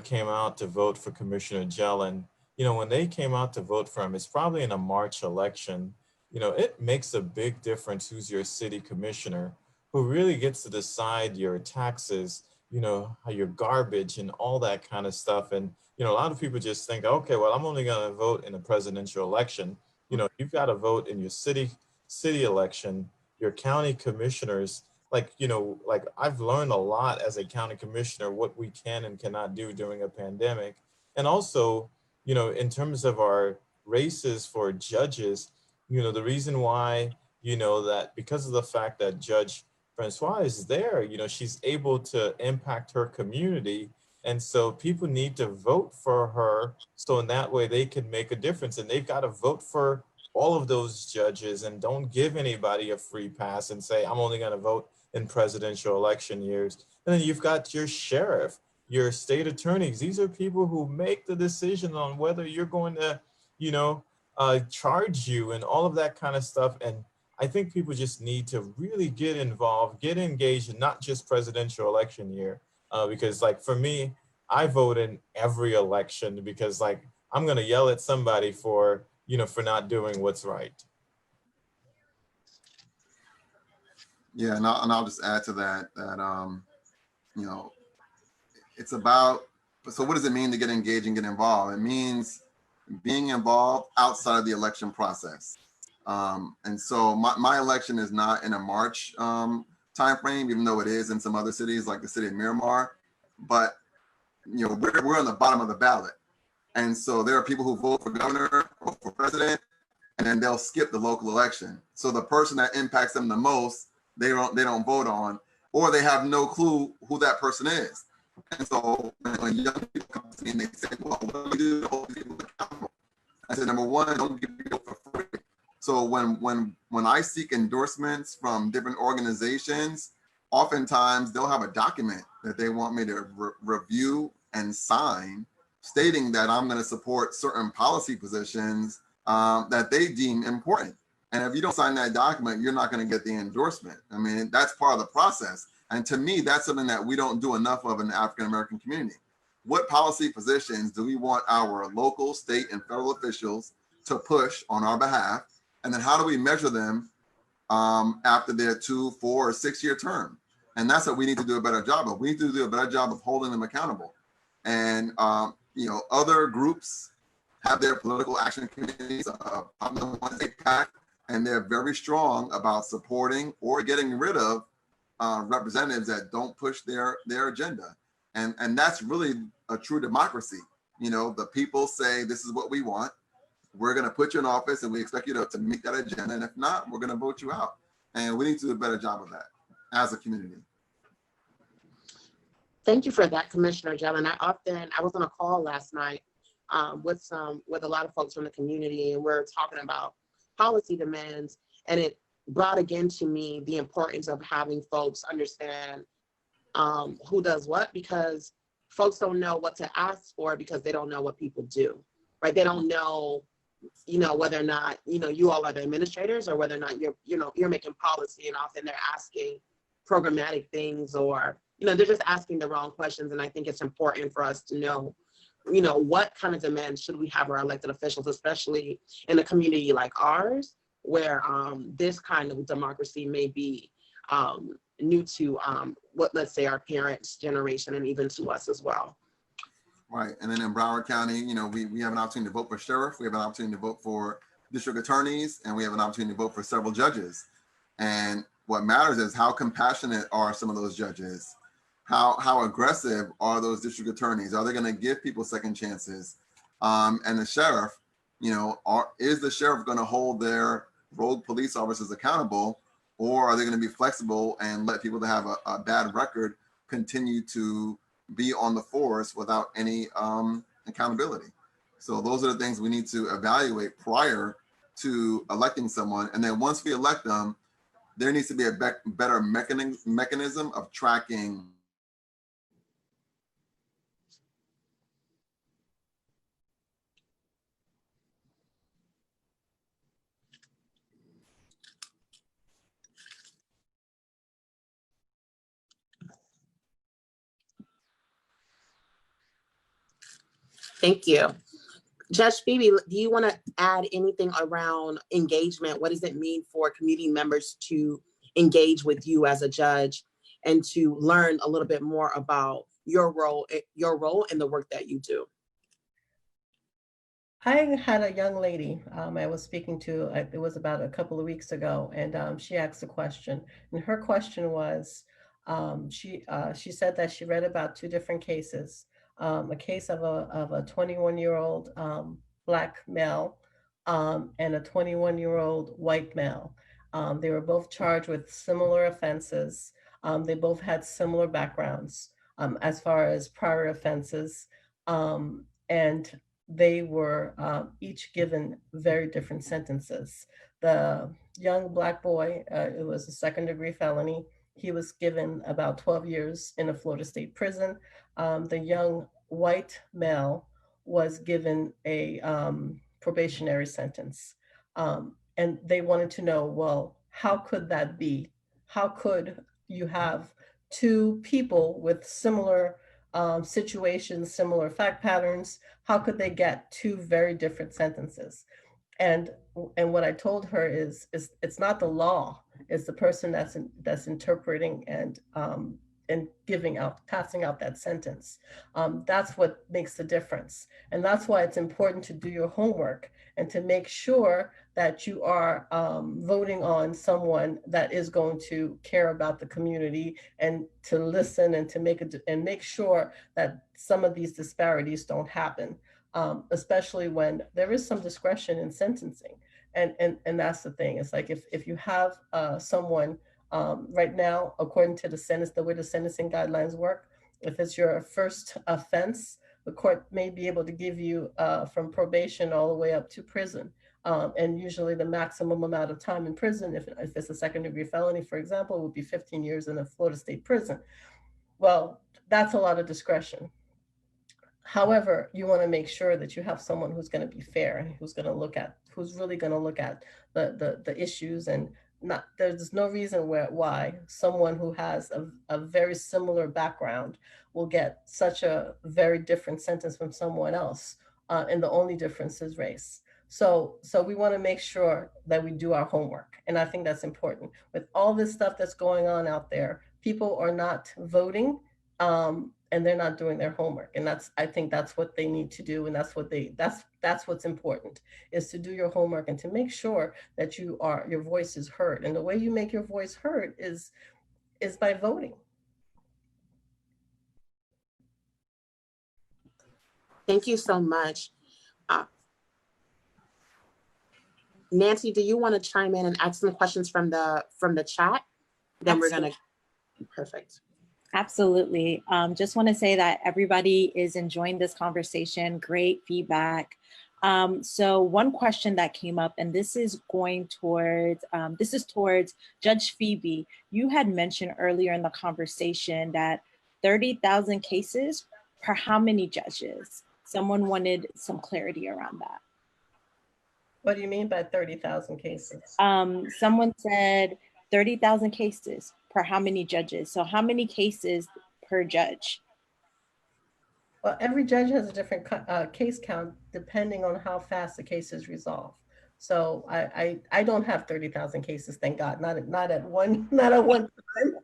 came out to vote for Commissioner Jelen, when they came out to vote for him, it's probably in a March election. It makes a big difference who's your city commissioner, who really gets to decide your taxes, how your garbage and all that kind of stuff. And, a lot of people just think, okay, well, I'm only going to vote in a presidential election. You've got to vote in your city election, your county commissioners. I've learned a lot as a county commissioner, what we can and cannot do during a pandemic. And also, in terms of our races for judges, the reason why, that because of the fact that Judge Francois is there, she's able to impact her community. And so people need to vote for her. So in that way, they can make a difference, and they've got to vote for all of those judges and don't give anybody a free pass and say, I'm only going to vote in presidential election years. And then you've got your sheriff, your state attorneys. These are people who make the decision on whether you're going to, you know, charge you and all of that kind of stuff. And I think people just need to really get involved, get engaged, in not just presidential election year. Because like for me, I vote in every election because like I'm going to yell at somebody for, you know, for not doing what's right. Yeah, and I'll just add to that, you know, it's about, so what does it mean to get engaged and get involved? It means being involved outside of the election process. And so my election is not in a March timeframe, even though it is in some other cities like the city of Miramar, but you know, we're on the bottom of the ballot. And so there are people who vote for governor or for president, and then they'll skip the local election. So the person that impacts them the most, they don't vote on, or they have no clue who that person is. And so when young people come to me and they say, well, what do we do to hold people accountable? I said, number one, don't give people for free. So when I seek endorsements from different organizations, oftentimes they'll have a document that they want me to review and sign, stating that I'm going to support certain policy positions that they deem important. And if you don't sign that document, you're not going to get the endorsement. I mean, that's part of the process. And to me, that's something that we don't do enough of in the African-American community. What policy positions do we want our local, state, and federal officials to push on our behalf? And then how do we measure them after their 2, 4, or 6-year term? And that's what we need to do a better job of. We need to do a better job of holding them accountable. And you know, other groups have their political action committees, and they're very strong about supporting or getting rid of representatives that don't push their agenda. And that's really a true democracy. You know, the people say, this is what we want. We're going to put you in office and we expect you to meet that agenda. And if not, we're going to vote you out. And we need to do a better job of that as a community. Thank you for that, Commissioner Jellin. I was on a call last night with a lot of folks from the community, and we're talking about policy demands, and it brought again to me the importance of having folks understand who does what, because folks don't know what to ask for because they don't know what people do, right? They don't know, you know, whether or not, you know, you all are the administrators or whether or not you're making policy, and often they're asking programmatic things, or, you know, they're just asking the wrong questions. And I think it's important for us to know, you know, what kind of demands should we have our elected officials, especially in a community like ours, where this kind of democracy may be new to what, let's say, our parents' generation, and even to us as well. Right. And then in Broward County, you know, we have an opportunity to vote for sheriff, we have an opportunity to vote for district attorneys, and we have an opportunity to vote for several judges. And what matters is how compassionate are some of those judges? How aggressive are those district attorneys? Are they going to give people second chances? And the sheriff, you know, is the sheriff going to hold their rogue police officers accountable, or are they going to be flexible and let people that have a bad record continue to be on the force without any accountability? So those are the things we need to evaluate prior to electing someone. And then once we elect them, there needs to be a better mechanism of tracking Thank you. Judge Phoebe, do you want to add anything around engagement? What does it mean for community members to engage with you as a judge and to learn a little bit more about your role in the work that you do? I had a young lady I was speaking to, it was about a couple of weeks ago, and she asked a question. And her question was, she said that she read about 2 different cases. A case of a 21-year-old Black male and a 21-year-old white male. They were both charged with similar offenses. They both had similar backgrounds as far as prior offenses. And they were each given very different sentences. The young Black boy, it was a second-degree felony. He was given about 12 years in a Florida State prison. The young white male was given a probationary sentence. And they wanted to know, well, how could that be? How could you have two people with similar situations, similar fact patterns? How could they get two very different sentences? And what I told her is it's not the law, it's the person that's interpreting and giving out, passing out that sentence. That's what makes the difference. And that's why it's important to do your homework and to make sure that you are voting on someone that is going to care about the community and to listen and to make sure that some of these disparities don't happen, especially when there is some discretion in sentencing. And that's the thing. It's like if you have someone right now, according to the way the sentencing guidelines work, if it's your first offense, the court may be able to give you from probation all the way up to prison. And usually the maximum amount of time in prison, if it's a second-degree felony, for example, would be 15 years in a Florida State prison. Well, that's a lot of discretion. However, you want to make sure that you have someone who's going to be fair and who's really going to look at the issues, and there's no reason why someone who has a very similar background will get such a very different sentence from someone else. And the only difference is race. So we want to make sure that we do our homework. And I think that's important. With all this stuff that's going on out there, people are not voting. And they're not doing their homework. And I think that's what they need to do. And that's what's important, is to do your homework and to make sure that your voice is heard. And the way you make your voice heard is by voting. Thank you so much. Nancy, do you want to chime in and ask some questions from the chat? Then we're gonna, perfect. Absolutely. Just want to say that everybody is enjoying this conversation. Great feedback. So one question that came up, and this is towards Judge Phoebe. You had mentioned earlier in the conversation that 30,000 cases per how many judges? Someone wanted some clarity around that. What do you mean by 30,000 cases? Someone said 30,000 cases per how many judges? So how many cases per judge? Well, every judge has a different case count depending on how fast the case is resolved. So I don't have 30,000 cases, thank God, not at one time.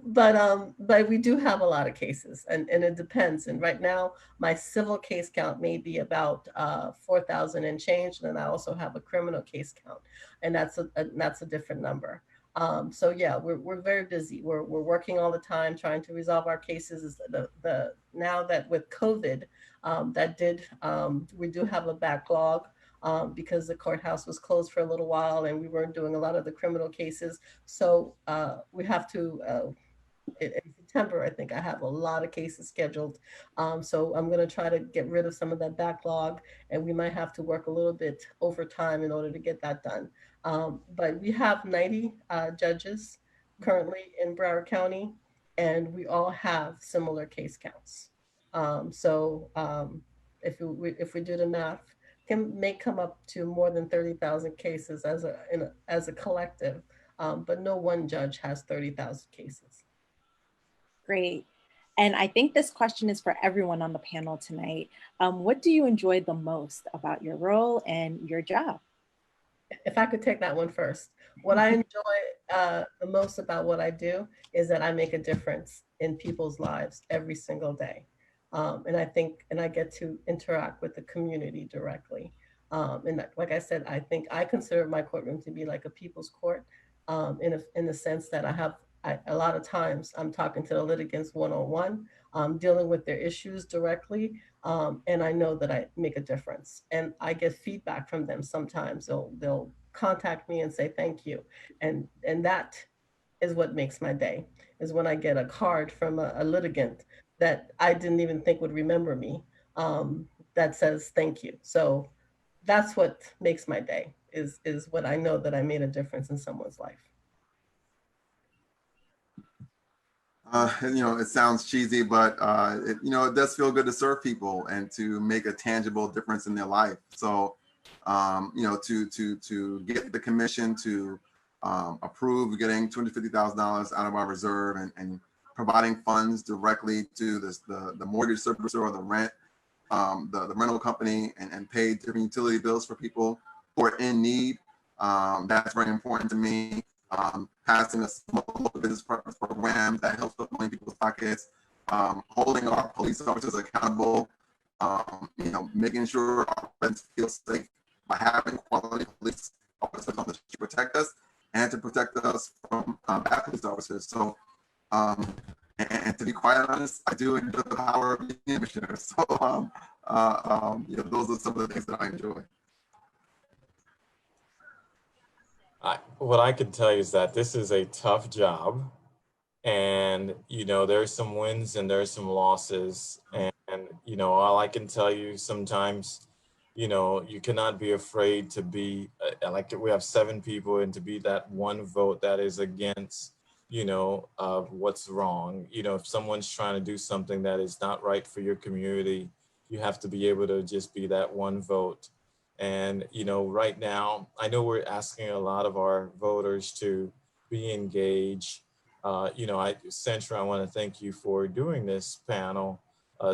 But we do have a lot of cases, and it depends. And right now, my civil case count may be about 4,000 and change. And then I also have a criminal case count, and that's a different number. So yeah, we're very busy. We're working all the time trying to resolve our cases. Now that with COVID, we do have a backlog. Because the courthouse was closed for a little while and we weren't doing a lot of the criminal cases. So we have to, in September, I think I have a lot of cases scheduled. So I'm gonna try to get rid of some of that backlog, and we might have to work a little bit overtime in order to get that done. But we have 90 judges currently in Broward County, and we all have similar case counts. If we do the math, may come up to more than 30,000 cases as a collective, but no one judge has 30,000 cases. Great. And I think this question is for everyone on the panel tonight. What do you enjoy the most about your role and your job? If I could take that one first. What I enjoy the most about what I do is that I make a difference in people's lives every single day. And I get to interact with the community directly. And like I said, I consider my courtroom to be like a people's court, in the sense that a lot of times I'm talking to the litigants one-on-one, dealing with their issues directly. And I know that I make a difference, and I get feedback from them. Sometimes they'll contact me and say, thank you. And that is what makes my day, is when I get a card from a litigant that I didn't even think would remember me. that says thank you. So that's what makes my day, is when I know that I made a difference in someone's life. You know, it sounds cheesy, but you know, it does feel good to serve people and to make a tangible difference in their life. So, you know, to get the commission to approve getting $250,000 out of our reserve and providing funds directly to the mortgage servicer or the the rental company and pay different utility bills for people who are in need. That's very important to me. Passing a small local business partners program that helps put money in people's pockets, holding our police officers accountable, you know, making sure our residents feel safe by having quality police officers on the street to protect us and to protect us from bad police officers. So, and to be quite honest, I do enjoy the power of being a commissioner. So, you know, those are some of the things that I enjoy. What I can tell you is that this is a tough job, and you know there's some wins and there's some losses, and you know all I can tell you sometimes, you know, you cannot be afraid to be like we have 7 people and to be that one vote that is against, you know, what's wrong. You know, if someone's trying to do something that is not right for your community, you have to be able to just be that one vote. And, you know, right now, I know we're asking a lot of our voters to be engaged. You know, Centra, I want to thank you for doing this panel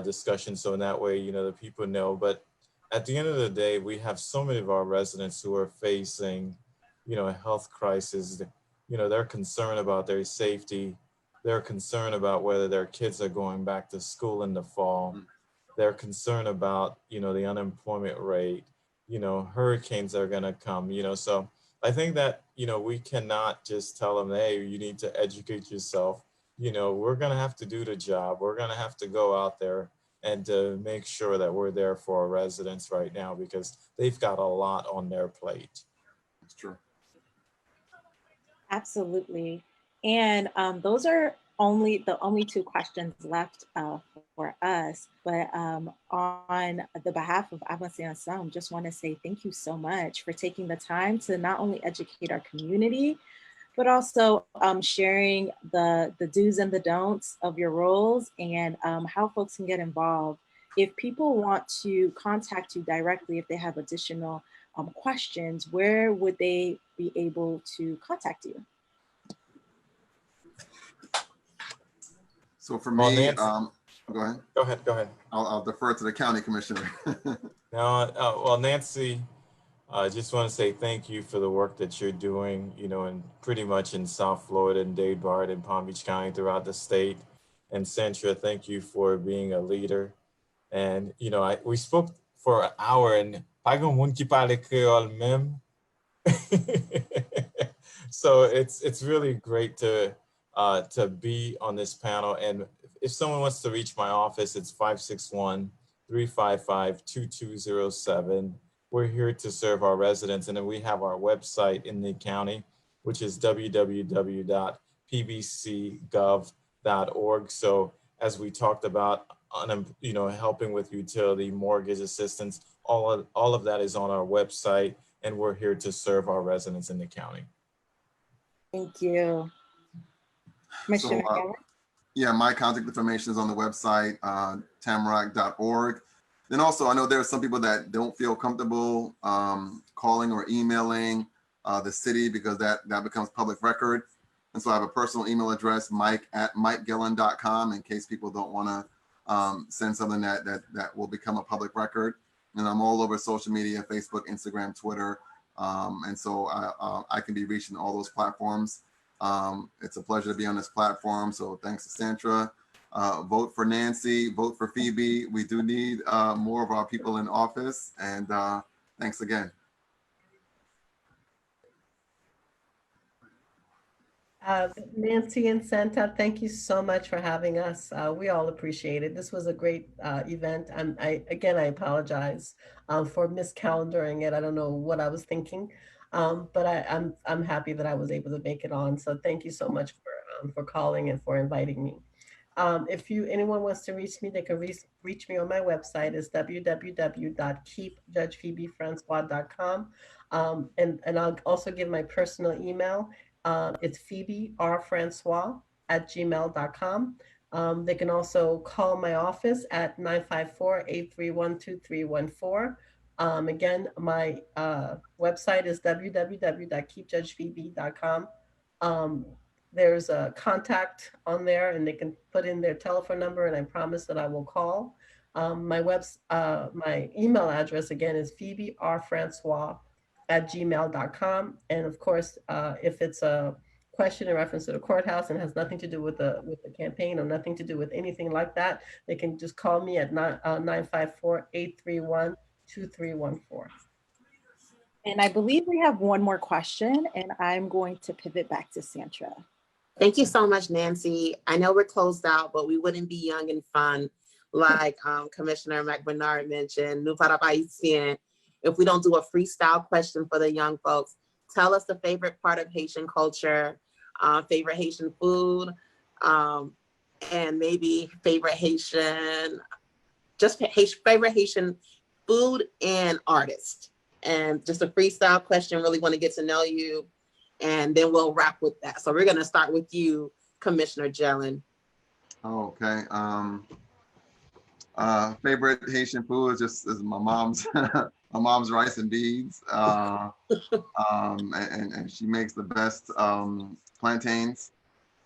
discussion. So in that way, you know, the people know. But at the end of the day, we have so many of our residents who are facing, you know, a health crisis. You know, they're concerned about their safety. They're concerned about whether their kids are going back to school in the fall. They're concerned about, you know, the unemployment rate. You know, hurricanes are going to come, you know. So I think that, you know, we cannot just tell them, hey, you need to educate yourself. You know, we're going to have to do the job. We're going to have to go out there and to make sure that we're there for our residents right now because they've got a lot on their plate. That's true. Absolutely. And those are the only 2 questions left for us. But on the behalf of Avancé Ensemble, just want to say thank you so much for taking the time to not only educate our community, but also sharing the do's and the don'ts of your roles and how folks can get involved. If people want to contact you directly, if they have additional questions, where would they be able to contact you? So for me, Well, go ahead. Go ahead. I'll defer to the county commissioner. No, well, Nancy, I just want to say thank you for the work that you're doing, you know, and pretty much in South Florida and Dade Bard and Palm Beach County throughout the state. And Centra, thank you for being a leader. And, you know, we spoke for an hour and so it's really great to be on this panel. And if someone wants to reach my office, it's 561-355-2207. We're here to serve our residents. And then we have our website in the county, which is www.pbcgov.org. So as we talked about, you know, helping with utility, mortgage assistance, all of that is on our website. And we're here to serve our residents in the county. Thank you. Commissioner McGovern? Yeah, my contact information is on the website, tamarack.org. Then also, I know there are some people that don't feel comfortable calling or emailing the city because that becomes public record. And so I have a personal email address, mike@mikegillen.com, in case people don't want to send something that will become a public record. And I'm all over social media, Facebook, Instagram, Twitter. And so I can be reached in all those platforms. It's a pleasure to be on this platform. So thanks to Centra. Vote for Nancy, vote for Phoebe. We do need more of our people in office. And thanks again. Nancy and Santa, thank you so much for having us. We all appreciate it. This was a great event. I apologize for miscalendaring it. I don't know what I was thinking, but I'm happy that I was able to make it on. So thank you so much for calling and for inviting me. If anyone wants to reach me, they can reach me on my website. It's www.keepjudgephoebefrancois.com. And I'll also give my personal email. It's phoeberfrancois@gmail.com. They can also call my office at 954-831-2314. Again, my website is www.keepjudgephoebe.com. There's a contact on there, and they can put in their telephone number, and I promise that I will call. My email address again is phoeberfrancois@gmail.com. And of course, if it's a question in reference to the courthouse and has nothing to do with the campaign or nothing to do with anything like that, they can just call me at 954-831-2314. And I believe we have one more question, and I'm going to pivot back to Sandra. Thank you so much, Nancy. I know we're closed out, but we wouldn't be young and fun like Commissioner McBernard mentioned, Nous Para Haïtien, if we don't do a freestyle question for the young folks. Tell us the favorite part of Haitian culture, favorite Haitian food, and maybe favorite Haitian, favorite Haitian food and artist. And just a freestyle question, really want to get to know you, and then we'll wrap with that. So we're gonna start with you, Commissioner Jelen. Okay. Favorite Haitian food is my mom's my mom's rice and beans. And she makes the best plantains.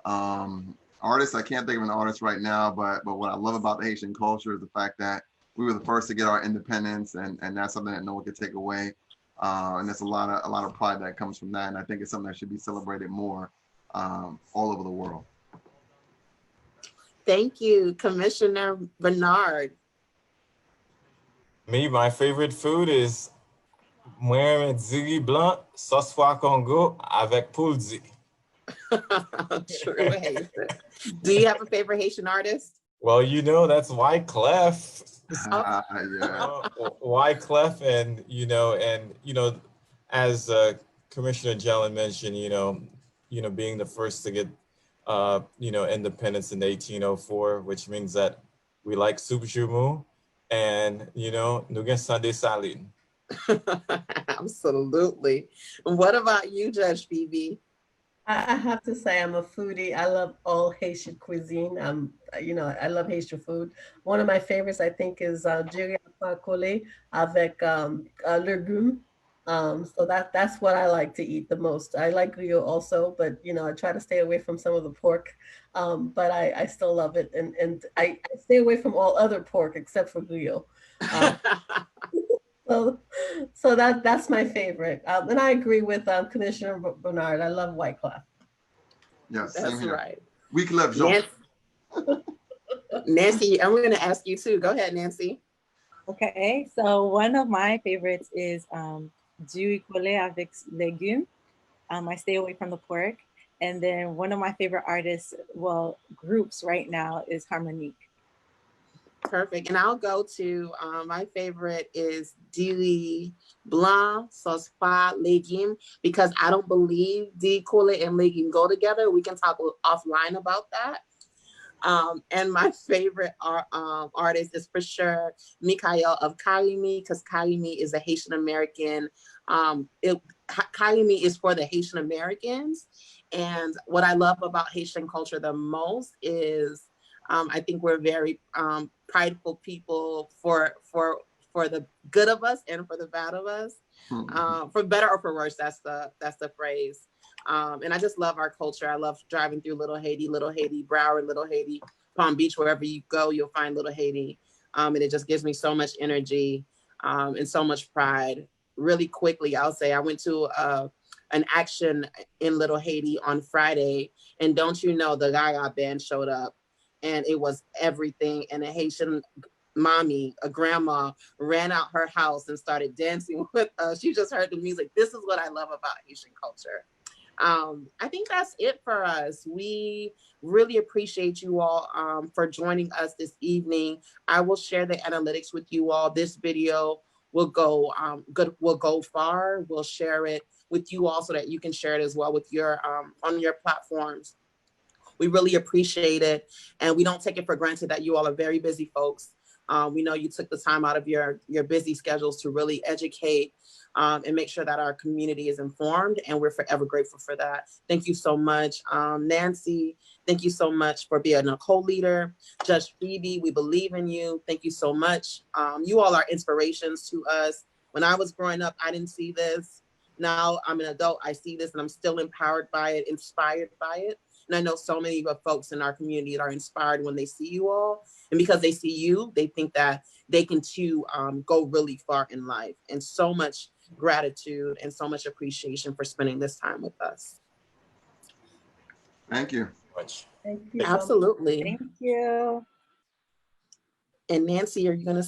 Artists, I can't think of an artist right now, but what I love about the Haitian culture is the fact that we were the first to get our independence, and that's something that no one could take away. And there's a lot of pride that comes from that, and I think it's something that should be celebrated more all over the world. Thank you, Commissioner Bernard. Me, my favorite food is moi ziri blanc, sauce foie Congo avec poule di. True Haitian. Do you have a favorite Haitian artist? Well, you know, that's Wyclef. Yeah. Wyclef, and as Commissioner Jelen mentioned, being the first to get independence in 1804, which means that we like soup jumeau, and nous gen Sunday salad. Absolutely. And what about you, Judge Phoebe? I have to say I'm a foodie. I love all Haitian cuisine. I love Haitian food. One of my favorites, I think, is Djiri Collé avec legumes. So that's what I like to eat the most. I like griot also, but I try to stay away from some of the pork. But I still love it, and I stay away from all other pork except for griot. So that's my favorite. And I agree with Commissioner Bernard. I love Wyclef. Yeah, same That's here. right. Wyclef Jean. Nancy, I'm going to ask you too. Go ahead, Nancy. Okay, so one of my favorites is du collé avec légumes. I stay away from the pork. And then one of my favorite artists, groups right now, is Harmonique. Perfect. And I'll go to my favorite is Dili Blanc Sauce Foie Légumes, because I don't believe di collé and légumes go together. We can talk offline about that. And my favorite artist is for sure Mikael of Kalimi, because Kalimi is a Haitian American. Kalimi is for the Haitian Americans. And what I love about Haitian culture the most is I think we're very prideful people for the good of us and for the bad of us, for better or for worse. That's the phrase. And I just love our culture. I love driving through Little Haiti, Broward, Little Haiti, Palm Beach, wherever you go, you'll find Little Haiti. And it just gives me so much energy and so much pride. Really quickly, I'll say I went to an action in Little Haiti on Friday, and don't you know, the Gaga band showed up, and it was everything. And a Haitian mommy, a grandma, ran out her house and started dancing with us. She just heard the music. This is what I love about Haitian culture. I think that's it for us. We really appreciate you all for joining us this evening. I will share the analytics with you all. This video will go far. We'll share it with you all so that you can share it as well with your on your platforms. We really appreciate it. And we don't take it for granted that you all are very busy folks. We know you took the time out of your busy schedules to really educate and make sure that our community is informed, and we're forever grateful for that. Thank you so much. Nancy, thank you so much for being a co-leader. Judge Phoebe, we believe in you. Thank you so much. You all are inspirations to us. When I was growing up, I didn't see this. Now I'm an adult, I see this and I'm still empowered by it, inspired by it. And I know so many of folks in our community that are inspired when they see you all. And because they see you, they think that they can too go really far in life. And so much gratitude and so much appreciation for spending this time with us. Thank you. Much. Thank you. Absolutely. Thank you. And Nancy, are you going to